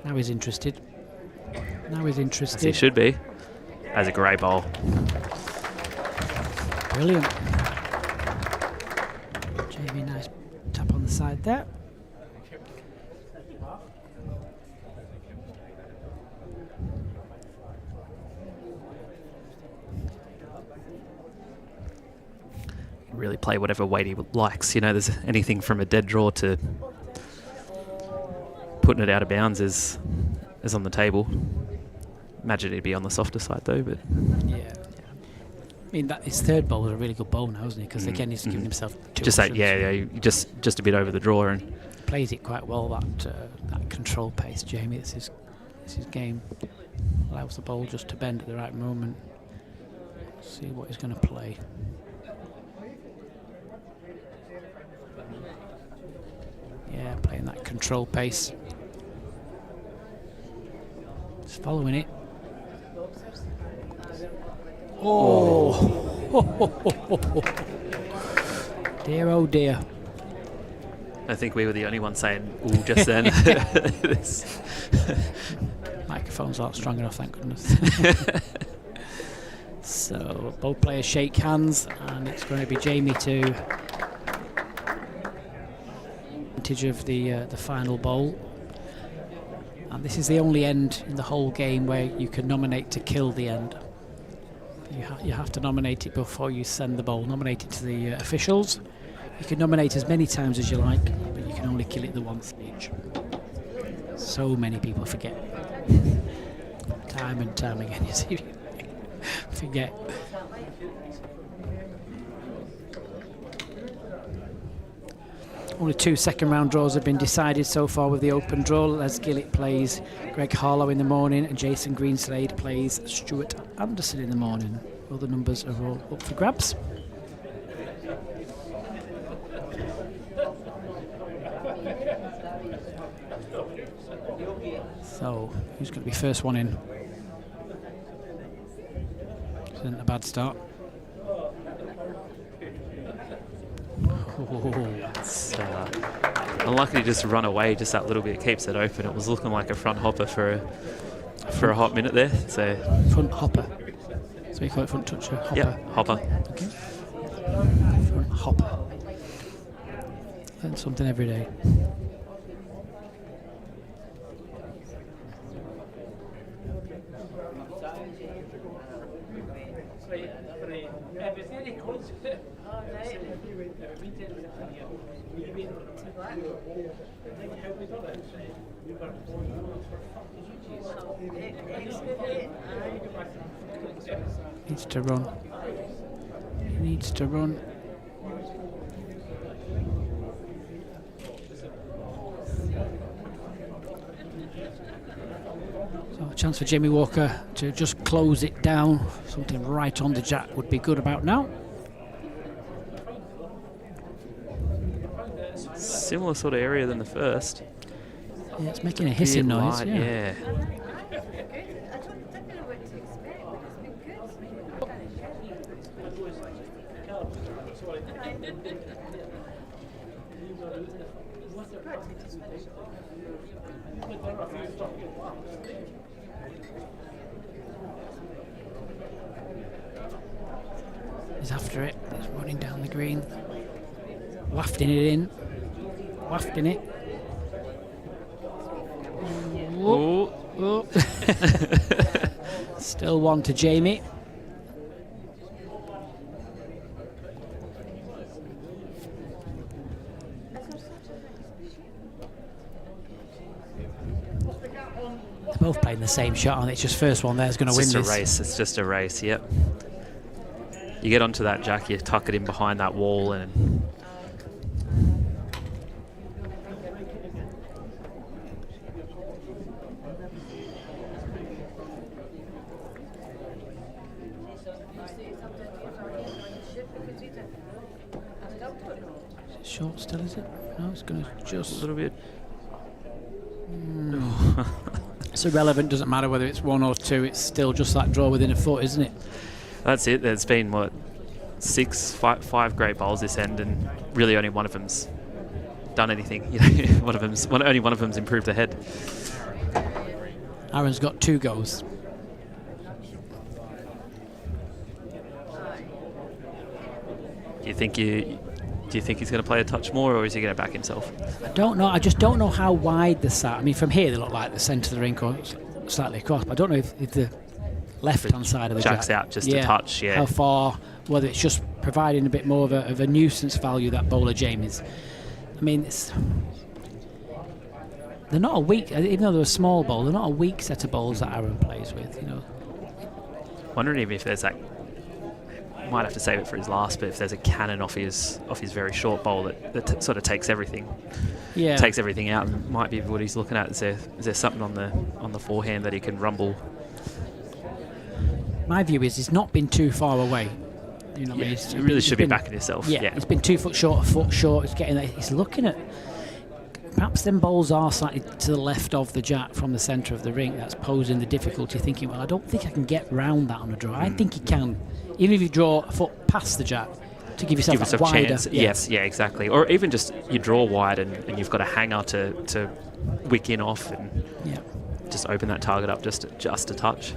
Now he's interested. As he should be. As a grey bowl. Brilliant. Jamie, nice tap on the side there. Really play whatever weight he likes. You know, there's anything from a dead draw to putting it out of bounds is on the table. Imagine he'd be on the softer side though, but Yeah. I mean, his third bowl is a really good bowl now, isn't he? Because again, he's giving himself 2 just that, options. just a bit over the draw, and Plays it quite well, that control pace, Jamie. It's his game. Allows the bowl just to bend at the right moment. See what he's going to play. Yeah, playing that control pace. Just following it. Oh! Dear, oh dear. I think we were the only ones saying "ooh" just then. Microphones aren't strong enough, thank goodness. So both players shake hands, and it's going to be Jamie to advantage of the final bowl. And this is the only end in the whole game where you can nominate to kill the end. You have to nominate it before you send the bowl. Nominate it to the officials. You can nominate as many times as you like, but you can only kill it the once each. So many people forget. Time and time again, you see. Forget. Only 2 second round draws have been decided so far with the open draw. Les Gillett plays Greg Harlow in the morning, and Jason Greenslade plays Stuart Anderson in the morning. All the numbers are all up for grabs. So, who's going to be first one in? Isn't a bad start. It's unlucky to just run away just that little bit. Keeps it open. It was looking like a front hopper for a hot minute there. So front hopper. So you call it front toucher? Hopper. Yeah, hopper. Okay. Front hopper. Learn something every day. Needs to run. He needs to run. So a chance for Jamie Walker to just close it down. Something right on the jack would be good about now. Similar sort of area than the first. Yeah, it's making a hissing noise. Light, Yeah. He's after it. He's running down the green. Wafting it in. Wafting it. Oh. Oh. Still one to Jamie. both playing the same shot, and it's just first one there's going to win It's this. just a race. It's just a race. Yep. You get onto that jack, you tuck it in behind that wall, and Short still, is it? No, it's going to a just... little bit. It's irrelevant, doesn't matter whether it's 1 or 2, it's still just that draw within a foot, isn't it? That's it. There's been, what, five great bowls this end, and really only one of them's done anything. Only one of them's improved ahead. Aaron's got 2 goes. Do you think he's going to play a touch more, or is he going to back himself? I don't know. I just don't know how wide the side. I mean, from here they look like the centre of the rink or slightly across. But I don't know if the left-hand side of the jack's jack, out just a touch. Yeah. How far? Whether it's just providing a bit more of a nuisance value, that bowler Jamie's. I mean, they're not a weak. Even though they're a small bowl, they're not a weak set of bowls that Aaron plays with. You know. Wondering if there's that. Might have to save it for his last, but if there's a cannon off his very short bowl that sort of takes everything, takes everything out, and might be what he's looking at. Is there something on the forehand that he can rumble? My view is he's not been too far away. You know, You really should be backing yourself. Yeah, he's been 2 foot short, a foot short. He's getting there. He's looking at. Perhaps them bowls are slightly to the left of the jack from the centre of the ring. That's posing the difficulty. Thinking, well, I don't think I can get round that on a draw. I think he can, even if you draw a foot past the jack, to give yourself a wider chance. Yes, yeah, exactly. Or even just you draw wide and you've got a hanger to wick in off and just open that target up just a touch.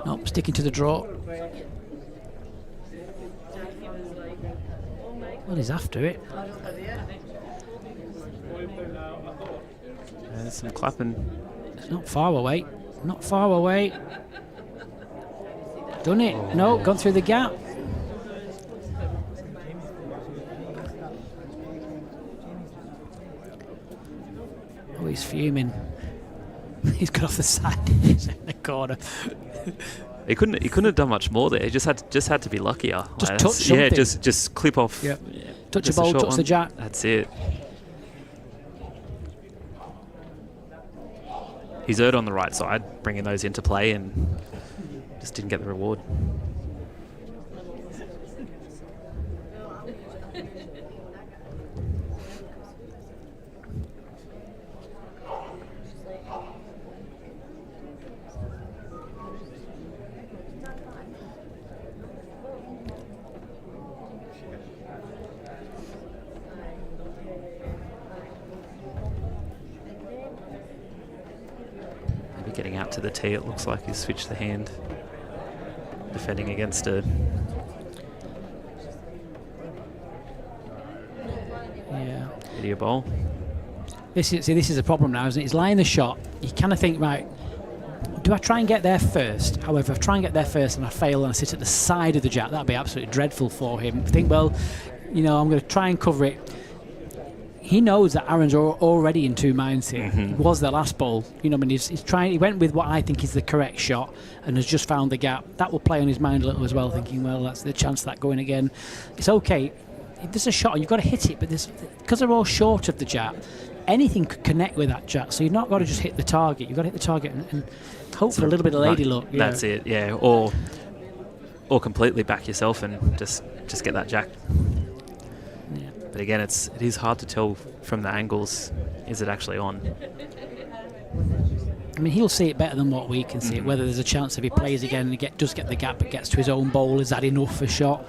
Nope, sticking to the draw. Well, he's after it. There's some clapping. It's not far away. Not far away. Done it. Oh. No, gone through the gap. Oh, he's fuming. He's got off the side. He's in the corner. He couldn't have done much more there. He just had to be luckier. Just touch something. Yeah, just clip off. Yep. Touch a ball, touch the jack. That's it. He's erred on the right side, bringing those into play, and just didn't get the reward. Getting out to the tee, it looks like he's switched the hand, defending against a idiot bowl. This is a problem now, isn't it? He's lying the shot. You kind of think, right, do I try and get there first? However, if I try and get there first and I fail and I sit at the side of the jack, that'd be absolutely dreadful for him. Think, well, you know, I'm going to try and cover it. He knows that Aaron's already in 2 minds here. He was the last ball. You know, I mean, he's trying. He went with what I think is the correct shot and has just found the gap. That will play on his mind a little as well, thinking, well, that's the chance of that going again. It's okay. If there's a shot, you've got to hit it, but because they're all short of the jack, anything could connect with that jack. So you've not got to just hit the target. You've got to hit the target and hope for a little bit of lady luck. Yeah. That's it, yeah. Or completely back yourself and just get that jack. But again, it is hard to tell from the angles. Is it actually on? I mean, he'll see it better than what we can see it. Whether there's a chance if he plays again and does get the gap but gets to his own bowl, is that enough for a shot?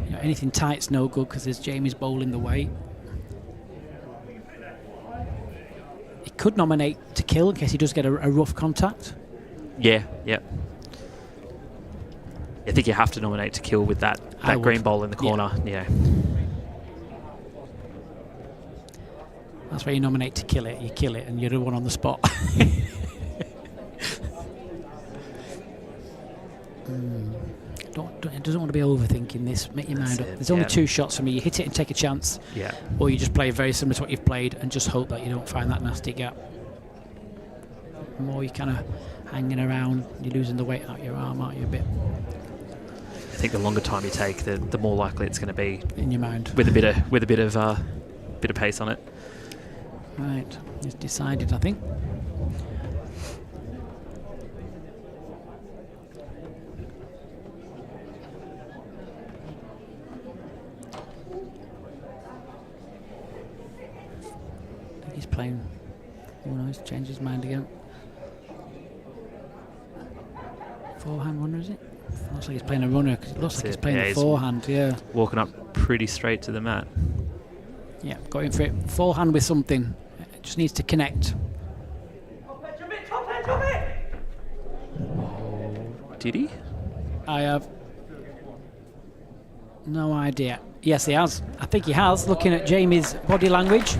You know, anything tight's no good because there's Jamie's bowl in the way. He could nominate to kill in case he does get a rough contact. Yeah. I think you have to nominate to kill with that that green ball in the corner. Yeah. That's where you nominate to kill it. You kill it, and you're the one on the spot. It doesn't want to be overthinking this. Make your mind up. There's only 2 shots for me. You hit it and take a chance, or you just play very similar to what you've played and just hope that you don't find that nasty gap. The more you're kind of hanging around, you're losing the weight out your arm, aren't you, a bit? I think the longer time you take, the more likely it's going to be in your mind with a bit of pace on it. Right, it's decided, I think. He's playing. Who knows? Changed his mind again. Forehand runner, is it? Looks like he's playing a runner. Cause it looks like he's playing a forehand. Yeah. Walking up pretty straight to the mat. Yeah, going for it. Forehand with something. It just needs to connect. Did he? I have no idea. Yes, he has. I think he has. Looking at Jamie's body language.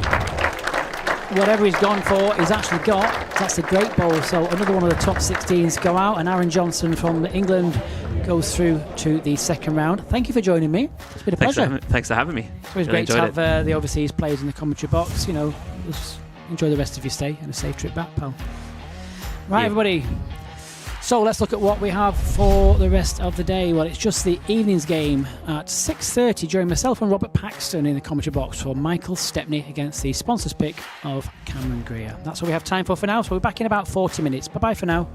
Whatever he's gone for, he's actually got. That's a great bowl. So another one of the top 16s go out, and Aaron Johnson from England goes through to the second round. Thank you for joining me. It's been a pleasure. Thanks for having me. It's always great to have the overseas players in the commentary box. You know, just enjoy the rest of your stay and a safe trip back, pal. Right, everybody. So let's look at what we have for the rest of the day. Well, it's just the evening's game at 6:30. Join myself and Robert Paxton in the commentary box for Michael Stepney against the sponsors pick of Cameron Greer. That's what we have time for now. So we're back in about 40 minutes. Bye-bye for now.